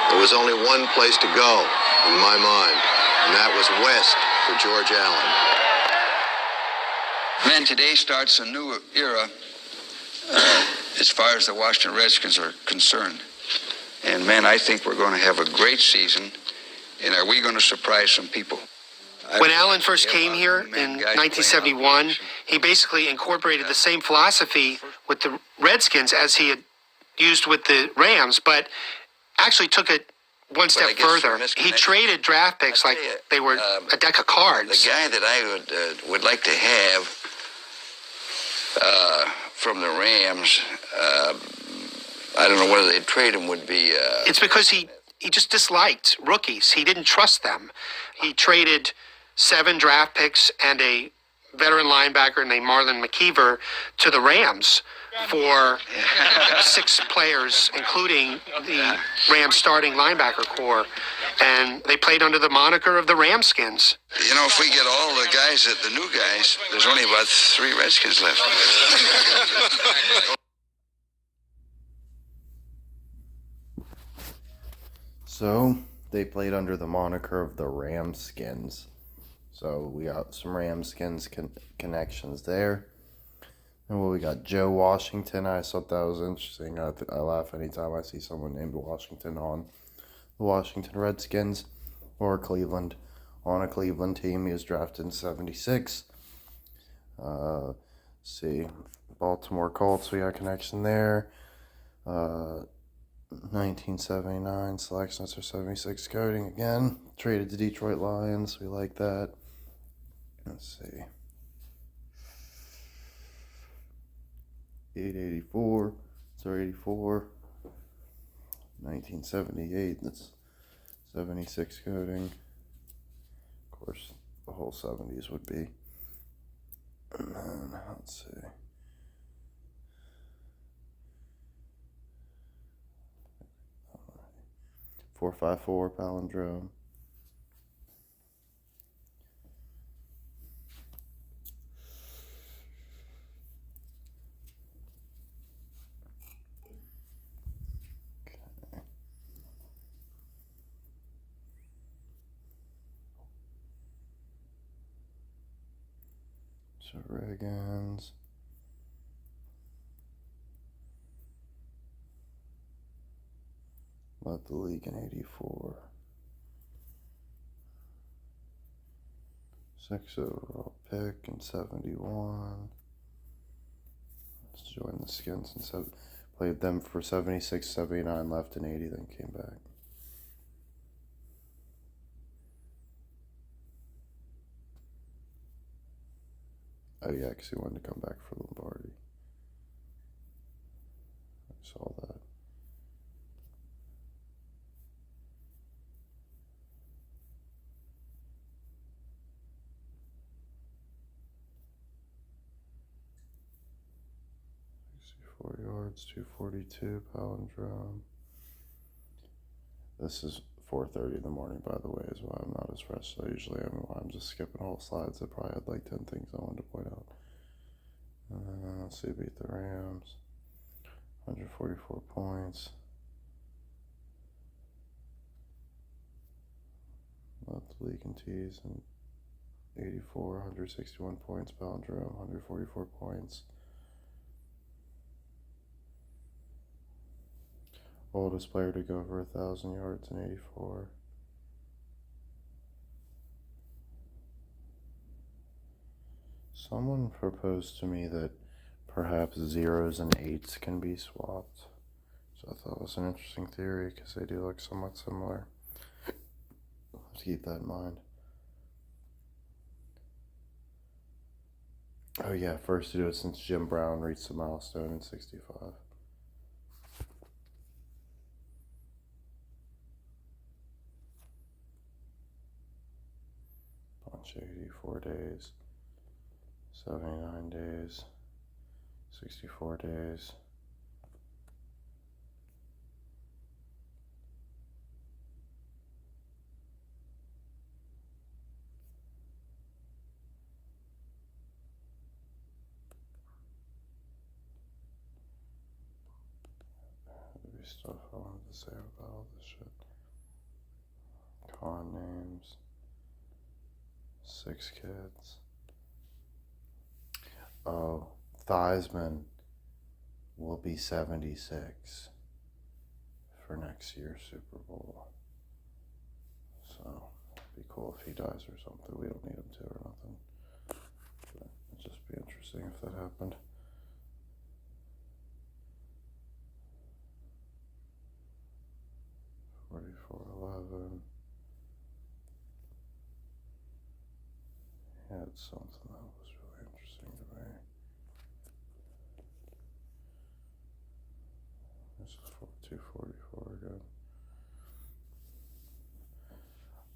There was only one place to go in my mind, and that was west for George Allen. Man, today starts a new era as far as the Washington Redskins are concerned. And man, I think we're going to have a great season. And are we going to surprise some people? When Allen first came here in 1971, he basically incorporated the same philosophy with the Redskins as he had used with the Rams, but actually took it one step further. He traded draft picks like they were a deck of cards. The guy that I would like to have from the Rams, I don't know whether they'd trade him, would be... It's because he just disliked rookies. He didn't trust them. He traded 7 draft picks and a veteran linebacker named Marlon McKeever to the Rams for 6 players, including the Rams starting linebacker core. And they played under the moniker of the Ramskins. You know, if we get all the guys, the new guys, there's only about 3 Redskins left. So they played under the moniker of the Ramskins. So we got some Ramskins connections there. And well, we got Joe Washington. I thought that was interesting. I laugh anytime I see someone named Washington on the Washington Redskins or Cleveland. On a Cleveland team, he was drafted in 76. See, Baltimore Colts, we got connection there. 1979 selections for 76 coding again. Traded to Detroit Lions. We like that. Let's see. 884. Sorry, 84. 1978. That's 76 coding. Of course, the whole 70s would be. And then, let's see. All right. 454 palindrome. So Reagan's. Left the league in 84. 6 overall pick in 71. Let's join the Skins and played them for 76, 79, left in 80, then came back. Oh yeah, because he wanted to come back for Lombardi. I saw that. Four yards, 242 palindrome. This is 4:30 in the morning, by the way, is why I'm not as fresh as I usually am. I'm just skipping whole slides. I probably had like 10 things I wanted to point out. Let's see, beat the Rams. 144 points. Left the league in tees and 84, 161 points, palindrome, 144 points. Oldest player to go over 1,000 yards in 84. Someone proposed to me that perhaps 0s and 8s can be swapped. So I thought it was an interesting theory because they do look somewhat similar. Let's keep that in mind. Oh yeah, first to do it since Jim Brown reached the milestone in 65. Bunch 84 days, 79 days, 64 days. Maybe stuff I wanted to say about all this shit. Con names. 6 kids. Oh, Theismann will be 76 for next year's Super Bowl. So it'd be cool if he dies or something. We don't need him to or nothing. But it'd just be interesting if that happened. $44.11. He had something that was really interesting to me. This is 244 again.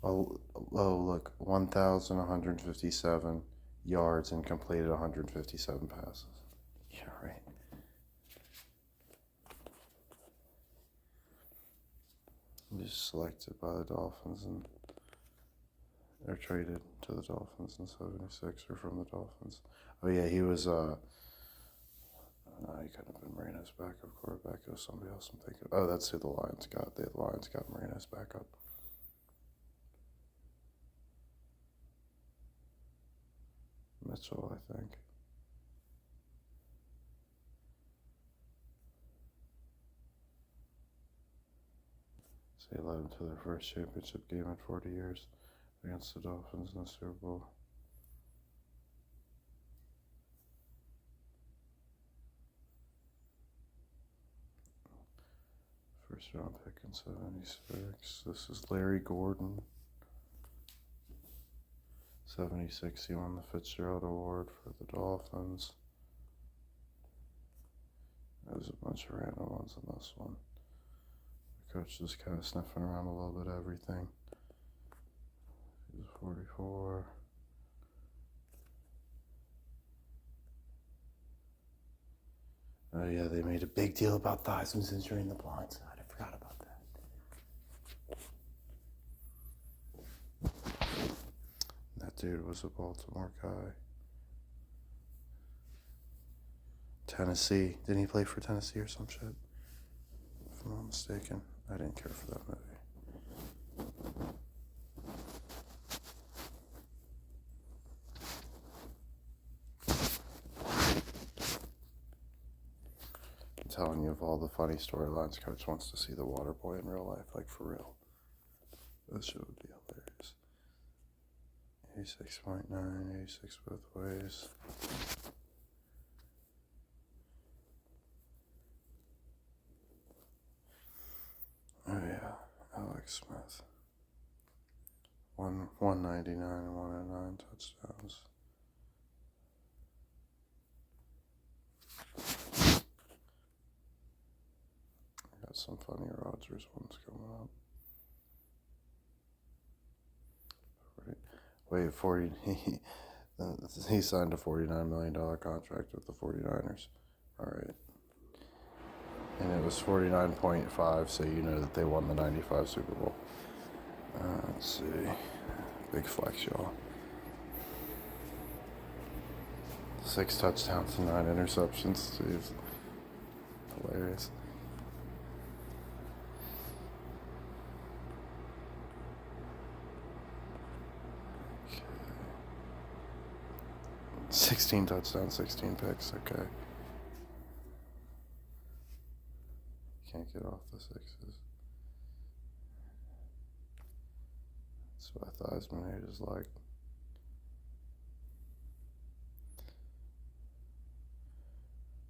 Oh, look, 1,157 yards and completed 157 passes. Yeah, right. Just selected by the Dolphins and they're traded to the Dolphins in 76 or from the Dolphins. Oh yeah, he was no, he couldn't have been Marino's backup quarterback. It was somebody else I'm thinking. Oh, that's who the Lions got. The Lions got Marino's backup. Mitchell, I think. So he led them to their first championship game in 40 years against the Dolphins in the Super Bowl. First round pick in 76. This is Larry Gordon. 76, he won the Fitzgerald Award for the Dolphins. There's a bunch of random ones in this one. The coach is kind of sniffing around a little bit of everything. He's 44. Oh yeah, they made a big deal about Theismann's injury in the blind side. I forgot about that. That dude was a Baltimore guy. Tennessee. Didn't he play for Tennessee or some shit? If I'm not mistaken. I didn't care for that movie. I'm telling you, of all the funny storylines, Coach wants to see the water boy in real life, like for real. This shit would be hilarious. 86.9, 86 both ways. Oh yeah, Alex Smith. 199 and 109 touchdowns. I got some funny Rodgers ones coming up. Wait, 40. He signed a $49 million contract with the 49ers. All right. And it was 49.5, so you know that they won the 95 Super Bowl. Let's see. Big flex, y'all. 6 touchdowns and 9 interceptions. Jeez. Hilarious. Okay. 16 touchdowns, 16 picks. Okay. Can't get off the 6s. That's what Theismann age is like.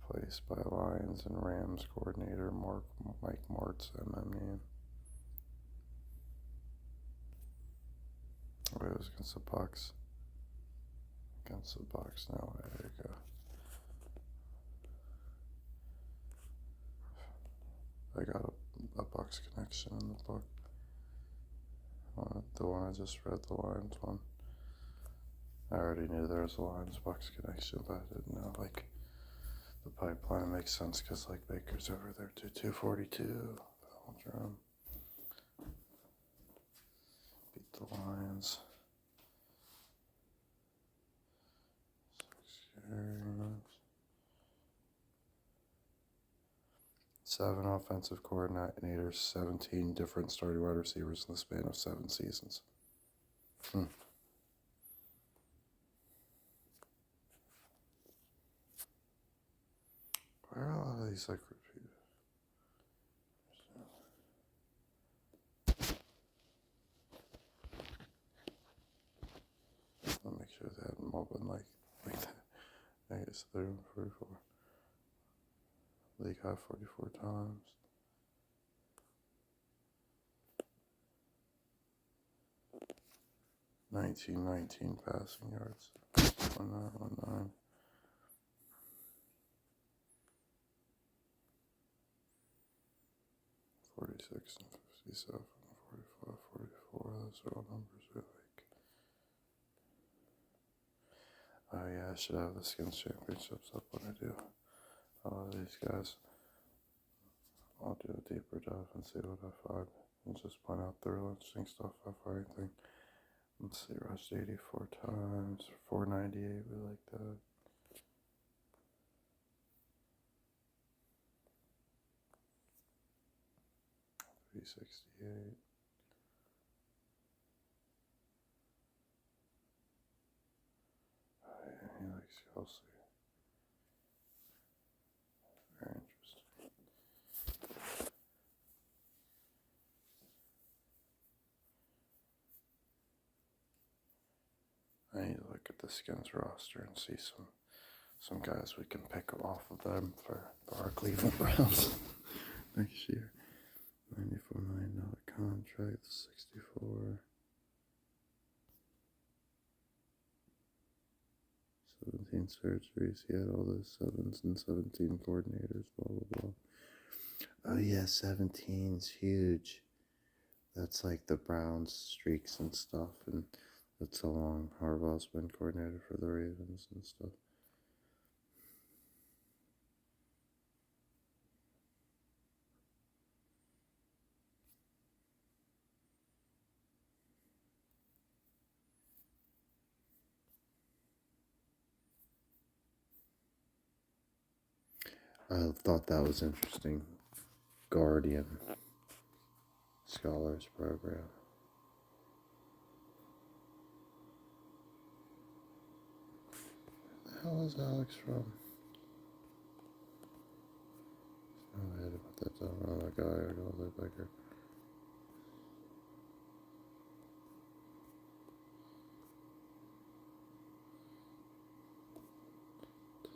Placed by Lions and Rams coordinator Mike Martz, MMU. Oh, it was against the Bucks. Against the Bucks. No, there you go. I got a Bucks connection in the book. The one I just read, the Lions one. I already knew there was a Lions Bucks connection, but I didn't know, like, the pipeline makes sense because, like, Baker's over there too. 242. Drum. Beat the Lions. 6 games. 7 offensive coordinators, 17 different starting wide receivers in the span of 7 seasons. Where are a lot of these like repeated? so 31, 44. League high 44 times. 1919 passing yards. 1919. 46 and 57, 45, 44. Those are all numbers we like. Oh yeah, I should have the skins championships up when I do these guys. I'll do a deeper dive and see what I find, and just point out the real interesting stuff if I find anything. Let's see, rushed 84 times, 498. We like that. $368. Oh, yeah, he likes Kelsey. Very interesting. I need to look at the Skins roster and see some guys we can pick off of them for our Cleveland Browns next year. $94 million contract, 64. 17 surgeries. He had all those 7s and 17 coordinators, blah, blah, blah. Oh, yeah, 17's huge. That's like the Browns streaks and stuff, and that's how long Harbaugh's been coordinator for the Ravens and stuff. I thought that was interesting. Guardian Scholars Program. Where the hell is Alex from? Oh, I had to put that down. Oh, that guy, I got that bigger.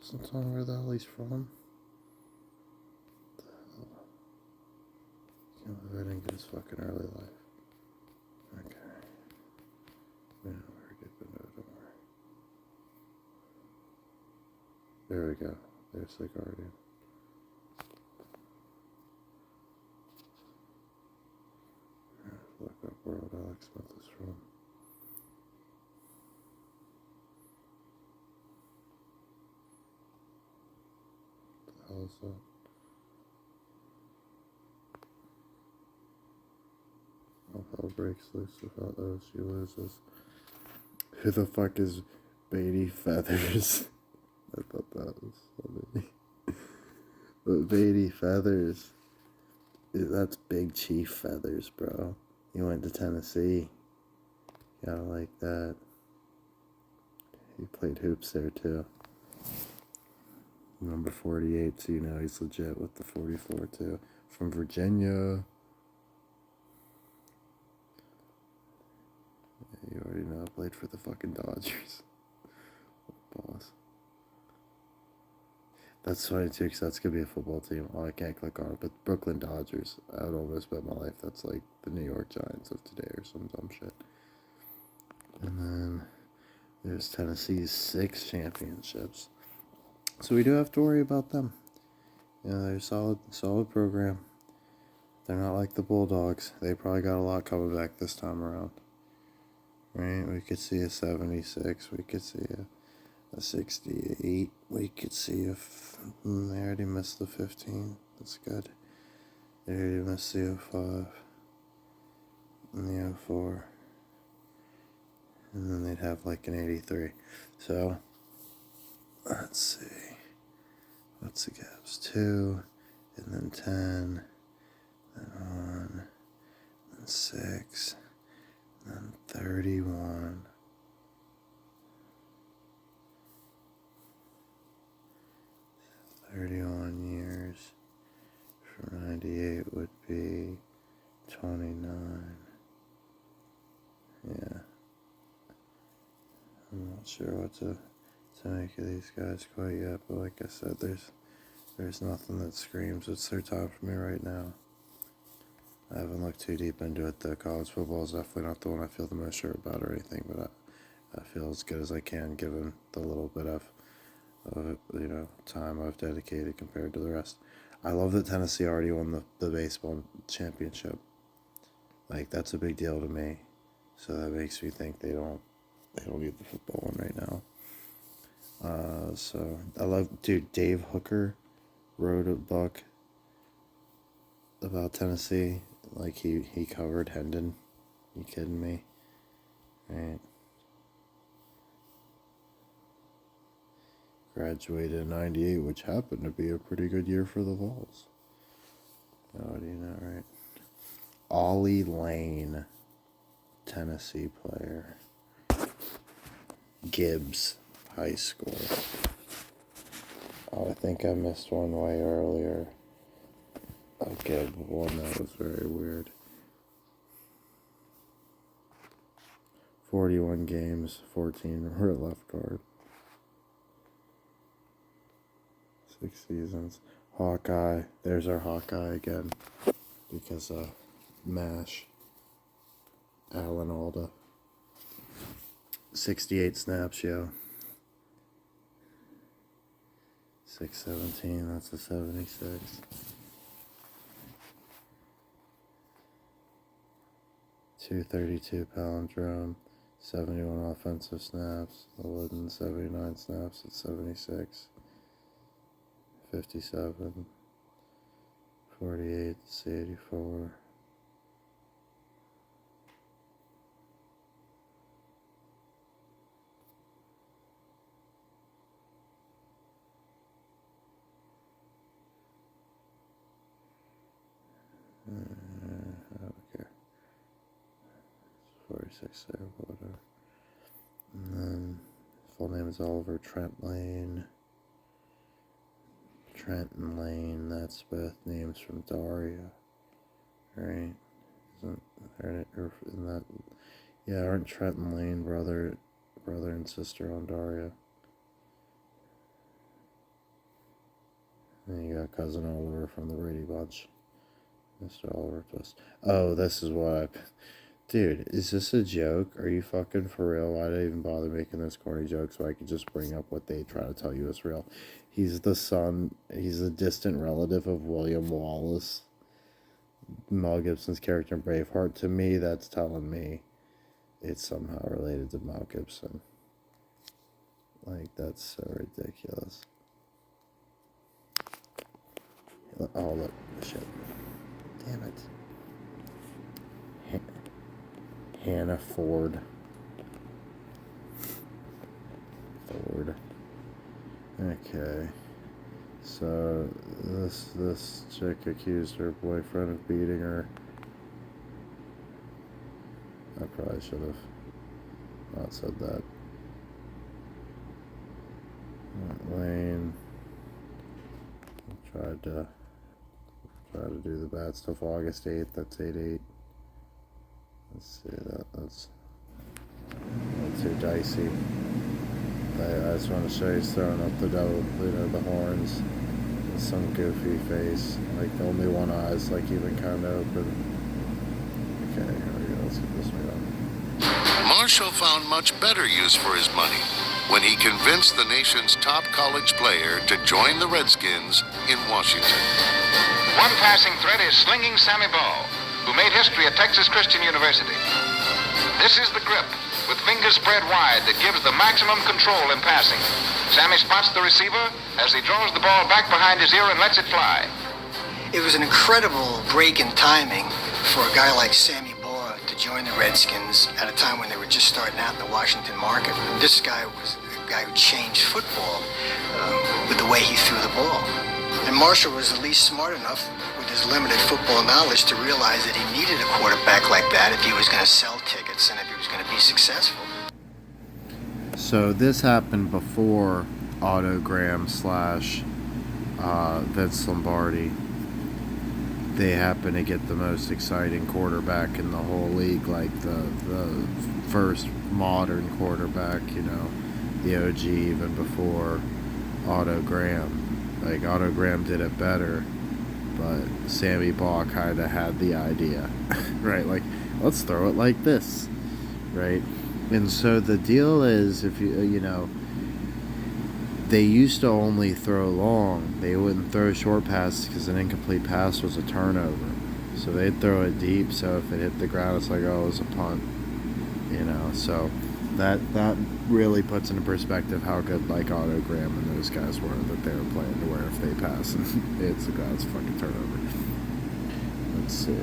Doesn't tell me where the hell he's from. Can't believe I didn't get his fucking early life. Okay. We know where to get, but no, don't worry. There we go. There's the Guardian. Look up where old Alex Smith is from. What the hell is that? Oh, hell breaks loose without OSU loses. Who the fuck is Beatty Feathers? I thought that was funny. But Beatty Feathers, that's Big Chief Feathers, bro. He went to Tennessee. Gotta like that. He played hoops there too. Number 48, so you know he's legit with the 44 too. From Virginia. Yeah, you already know I played for the fucking Dodgers. Boss. That's funny too, because that's going to be a football team. Oh, I can't click on it, but Brooklyn Dodgers. I would almost bet my life that's like the New York Giants of today or some dumb shit. And then there's Tennessee's 6 championships. So we do have to worry about them. You know, they're a solid program. They're not like the Bulldogs. They probably got a lot coming back this time around. Right? We could see a 76. We could see a 68. We could see they already missed the 15. That's good. They already missed the 05 and the 04. And then they'd have like an 83. So, let's see. What's the gaps? 2, and then 10, then 1, then 6, and then 31. 31 years from 98 would be 29. Yeah. I'm not sure what to to make these guys quite yet, but like I said, there's nothing that screams it's their time for me right now. I haven't looked too deep into it though. College football is definitely not the one I feel the most sure about or anything, but I feel as good as I can given the little bit of time I've dedicated compared to the rest. I love that Tennessee already won the baseball championship. Like, that's a big deal to me. So that makes me think they don't need the football one right now. So I love, dude, Dave Hooker wrote a book about Tennessee. Like, he covered Hendon. You kidding me? Right. Graduated in 98, which happened to be a pretty good year for the Vols. Oh, do you know, right? Ollie Lane, Tennessee player. Gibbs High School. Oh, I think I missed one way earlier. Okay, one that was very weird. 41 games, 14 were at left guard. 6 seasons. Hawkeye. There's our Hawkeye again. Because MASH. Alan Alda. 68 snaps, yo. 617, that's a 76. 232 palindrome. 71 offensive snaps. The Wooden 79 snaps at 76. 57, 48, C84. Okay. 46 there, whatever. And then full name is Oliver Trent Lane. Trenton Lane, that's both names from Daria, right? Isn't that, yeah, aren't Trenton Lane brother and sister on Daria? And you got cousin Oliver from the Brady Bunch, Mr. Oliver Twist. Oh, this is what dude, is this a joke? Are you fucking for real? Why did I even bother making this corny joke so I could just bring up what they try to tell you is real? He's a distant relative of William Wallace, Mel Gibson's character in Braveheart. To me, that's telling me it's somehow related to Mel Gibson. Like, that's so ridiculous. Oh, look, shit. Damn it. Hannah Ford. Okay. So this chick accused her boyfriend of beating her. I probably should have not said that. Lane tried to do the bad stuff. August 8th. That's 8/8. Let's see that's too dicey. I just want to show he's throwing up the horns with some goofy face. Like, only one eye's like even kind of open. Okay, here we go. Let's get this one on. Marshall found much better use for his money when he convinced the nation's top college player to join the Redskins in Washington. One passing thread is slinging Sammy Ball, who made history at Texas Christian University. This is the grip, with fingers spread wide, that gives the maximum control in passing. Sammy spots the receiver as he draws the ball back behind his ear and lets it fly. It was an incredible break in timing for a guy like Sammy Baugh to join the Redskins at a time when they were just starting out in the Washington market. This guy was a guy who changed football with the way he threw the ball. And Marshall was at least smart enough with his limited football knowledge to realize that he needed a quarterback like that if he was going to sell tickets and if he was going to be successful. So this happened before Autogram / Vince Lombardi. They happen to get the most exciting quarterback in the whole league, like the first modern quarterback, the OG even before Otto Graham. Like, Otto Graham did it better, but Sammy Baugh kind of had the idea, right? Like, let's throw it like this, right? And so the deal is, if you know, they used to only throw long. They wouldn't throw short passes because an incomplete pass was a turnover. So they'd throw it deep, so if it hit the ground, it's like, oh, it was a punt, you know. So that really puts into perspective how good, like, Otto Graham and those guys were, that they were playing to where if they pass and it hits the ground, it's a fucking turnover. Let's see.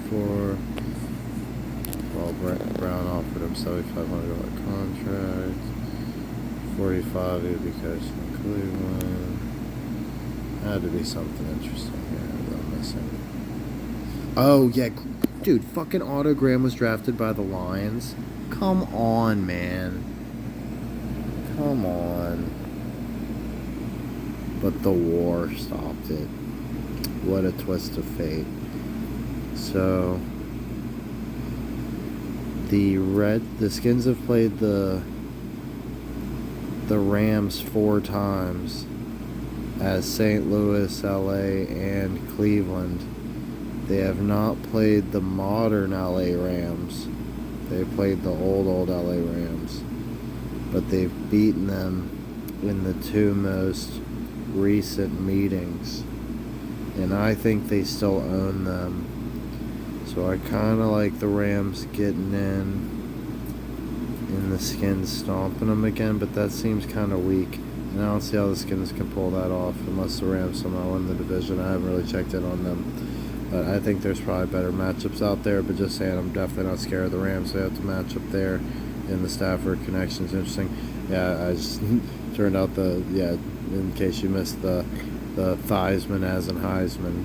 44. Paul Brown offered him $7,500 contract. 45, he would be coaching in Cleveland. Had to be something interesting here that I'm missing. Oh, yeah. Dude, fucking Otto Graham was drafted by the Lions. Come on, man. Come on. But the war stopped it. What a twist of fate. So, the Skins have played the Rams 4 times as St. Louis, LA, and Cleveland. They have not played the modern LA Rams. They played the old LA Rams. But they've beaten them in the 2 most recent meetings. And I think they still own them. So I kind of like the Rams getting in the Skins stomping them again, but that seems kind of weak. And I don't see how the Skins can pull that off unless the Rams somehow win the division. I haven't really checked in on them. But I think there's probably better matchups out there. But just saying, I'm definitely not scared of the Rams. They have to match up there. And the Stafford connection's interesting. Yeah, I just turned out in case you missed the Theismann as in Heisman.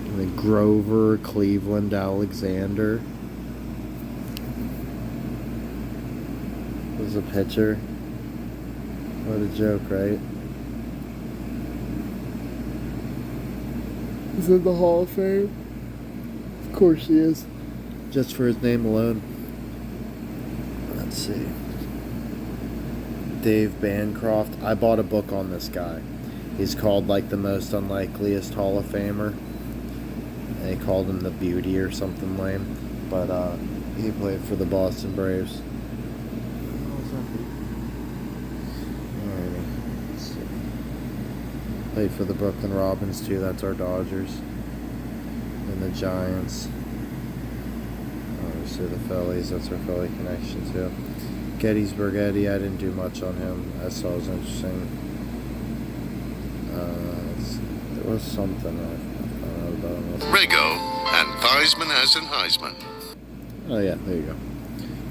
And then Grover, Cleveland, Alexander. Was a pitcher. What a joke, right? He's in the Hall of Fame. Of course he is. Just for his name alone. Let's see. Dave Bancroft. I bought a book on this guy. He's called like the most unlikeliest Hall of Famer. And they called him the Beauty or something lame. But he played for the Boston Braves. Played for the Brooklyn Robins too. That's our Dodgers. And the Giants. Obviously the Phillies. That's our Philly connection too. Gettysburg Eddie. I didn't do much on him. I saw it was interesting. There was something I found out about him. Rigo and Theismann as in Heisman. Oh yeah, there you go.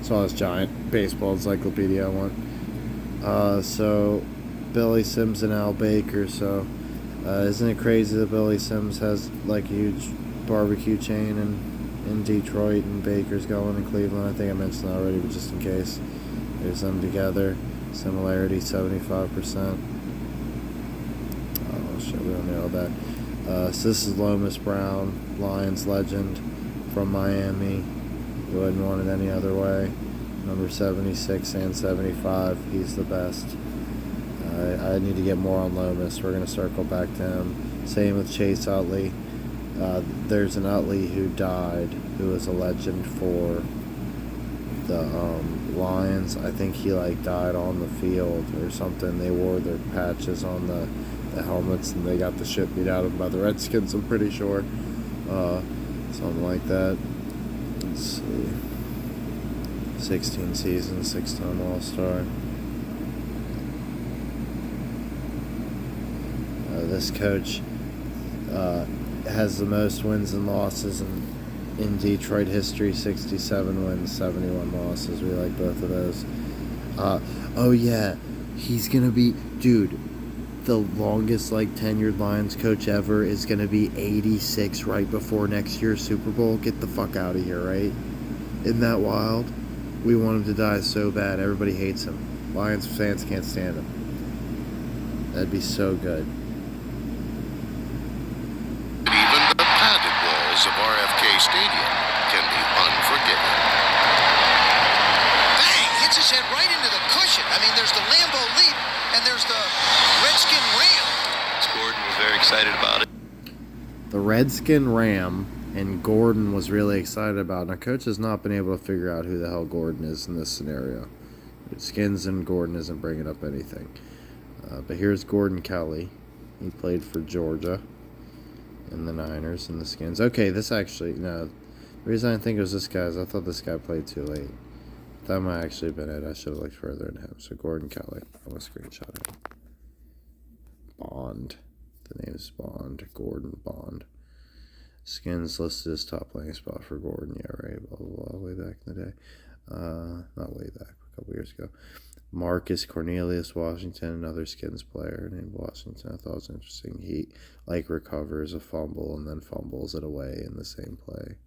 Saw this giant baseball encyclopedia I want. So Billy Sims and Al Baker. So isn't it crazy that Billy Sims has like a huge barbecue chain in Detroit and Baker's going in Cleveland? I think I mentioned that already, but just in case. There's them together. Similarity 75%. Oh shit, we don't know all that. So this is Lomas Brown, Lions legend from Miami. You wouldn't want it any other way. Number 76 and 75. He's the best. I need to get more on Lomas. We're going to circle back to him. Same with Chase Utley. There's an Utley who died, who was a legend for the Lions. I think he like died on the field or something. They wore their patches on the helmets and they got the shit beat out of them by the Redskins, I'm pretty sure. Something like that. Let's see. 16 seasons, 6-time All-Star. This coach has the most wins and losses in Detroit history. 67 wins, 71 losses. We like both of those. Oh yeah, he's gonna be, dude, the longest like tenured Lions coach ever is gonna be 86 right before next year's Super Bowl. Get the fuck out of here, right? Isn't that wild? We want him to die so bad. Everybody hates him. Lions fans can't stand him. That'd be so good. Of RFK Stadium can be unforgiving. Bang! hits his head right into the cushion. I mean, there's the Lambeau leap, and there's the Redskin Ram. Gordon was very excited about it. The Redskin Ram, and Gordon was really excited about it. Now, coach has not been able to figure out who the hell Gordon is in this scenario. Skins and Gordon isn't bringing up anything. But here's Gordon Kelly. He played for Georgia and the Niners and the Skins. Okay, this actually, no. The reason I think it was this guy is I thought this guy played too late. That might actually have been it. I should have looked further into him. So Gordon Kelly. I'm going to screenshot it. Bond. The name is Bond. Gordon Bond. Skins listed as top playing spot for Gordon. Yeah, right. Blah, blah, blah. Way back in the day. Not way back. A couple years ago. Marcus Cornelius Washington, another Skins player named Washington. I thought it was interesting. He recovers a fumble and then fumbles it away in the same play.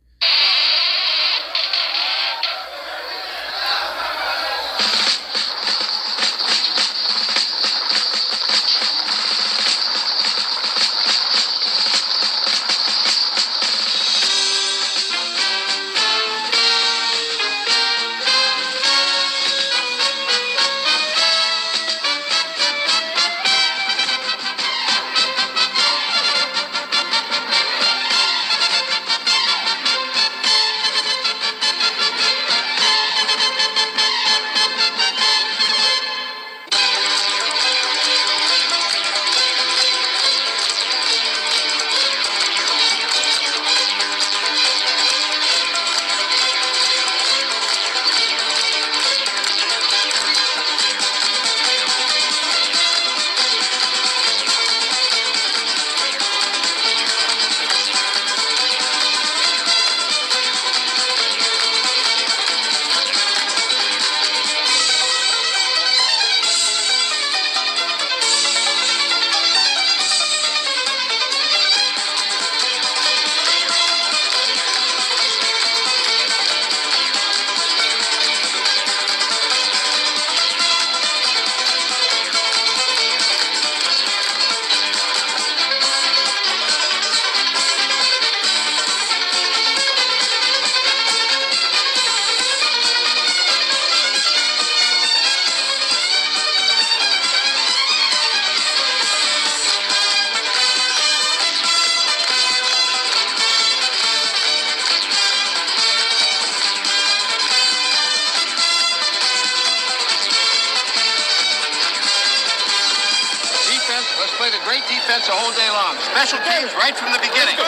Played a great defense the whole day long. Special teams right from the beginning.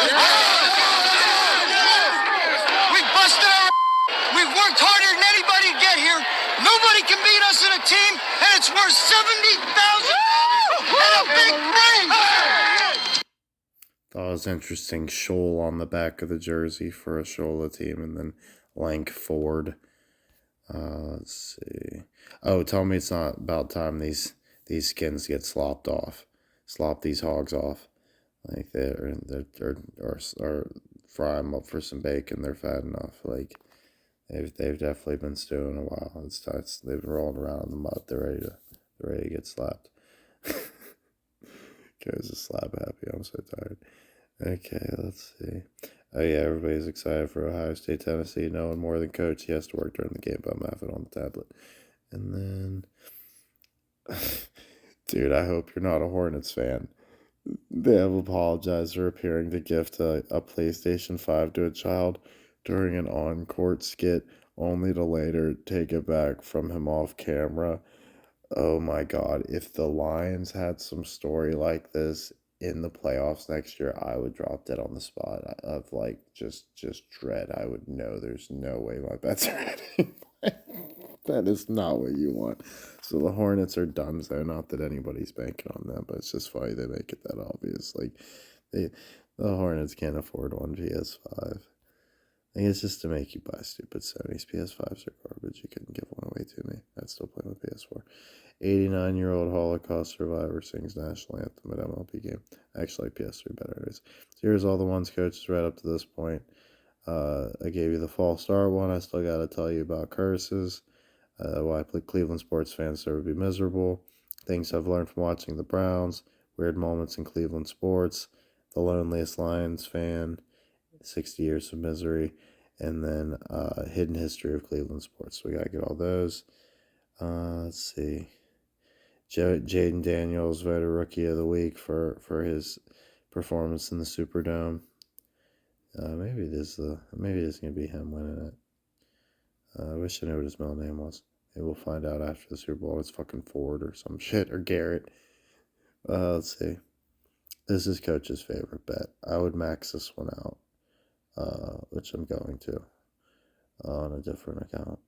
We busted our. We've worked harder than anybody to get here. Nobody can beat us in a team, and it's worth $70,000 and a big ring. Thought it was interesting. Shoal on the back of the jersey for a Shola team, and then Lank Ford. Let's see. Oh, tell me it's not about time these Skins get slopped off. Slop these hogs off, like they're or fry them up for some bacon. They're fat enough. Like they've definitely been stewing a while. They've been rolling around in the mud. They're ready to get slapped. Goes to slap happy. I'm so tired. Okay, let's see. Oh yeah, everybody's excited for Ohio State, Tennessee. No one more than coach. He has to work during the game, but I'm having it on the tablet. And then. Dude, I hope you're not a Hornets fan. They have apologized for appearing to gift a PlayStation 5 to a child during an on-court skit, only to later take it back from him off camera. Oh my God, if the Lions had some story like this in the playoffs next year, I would drop dead on the spot of like just dread. I would know there's no way my bets are hitting. That is not what you want. So the Hornets are done, so not that anybody's banking on them, but it's just funny they make it that obvious. Like the Hornets can't afford one PS5. I think it's just to make you buy stupid Sony's. PS5s are garbage. You couldn't give one away to me. I'd still play my PS4. 89-year-old Holocaust survivor sings national anthem at MLB game. Actually, like PS3 better anyways. So here's all the ones coaches read up to this point. I gave you the false start one. I still got to tell you about curses. Why Cleveland sports fans deserve to be miserable. Things I've learned from watching the Browns. Weird moments in Cleveland sports. The loneliest Lions fan. 60 years of misery. And then hidden history of Cleveland sports. So we got to get all those. Let's see. Jaden Daniels voted Rookie of the Week for his performance in the Superdome. Maybe this is gonna be him winning it. I wish I knew what his middle name was. Maybe we'll find out after the Super Bowl. It's fucking Ford or some shit, or Garrett. Let's see. This is Coach's favorite bet. I would max this one out, which I'm going to on a different account.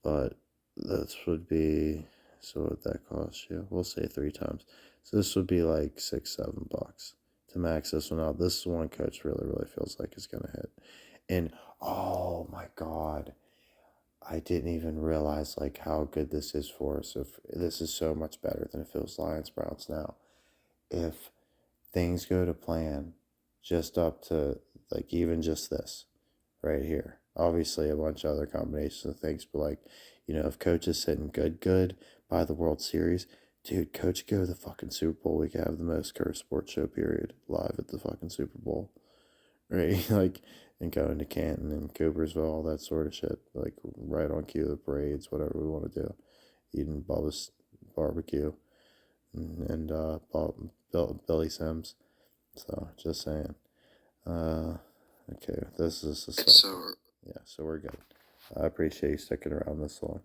But this would be, so what that cost you? We'll say 3 times. So this would be like $6-7 to max this one out. This is one Coach really feels like is gonna hit. And oh my God, I didn't even realize like how good this is for us. If this is so much better than if it was Lions Browns now. If things go to plan, just up to like even just this right here. Obviously a bunch of other combinations of things, but like, if Coach is sitting good by the World Series, dude, Coach go to the fucking Super Bowl. We could have the most cursed sports show period live at the fucking Super Bowl. Right? Like, and going to Canton and Coopersville, all that sort of shit. Like, right on cue, the parades, whatever we want to do. Eating Bubba's barbecue and Billy Sims. So, just saying. Okay, this is the stuff. So we're good. I appreciate you sticking around this long.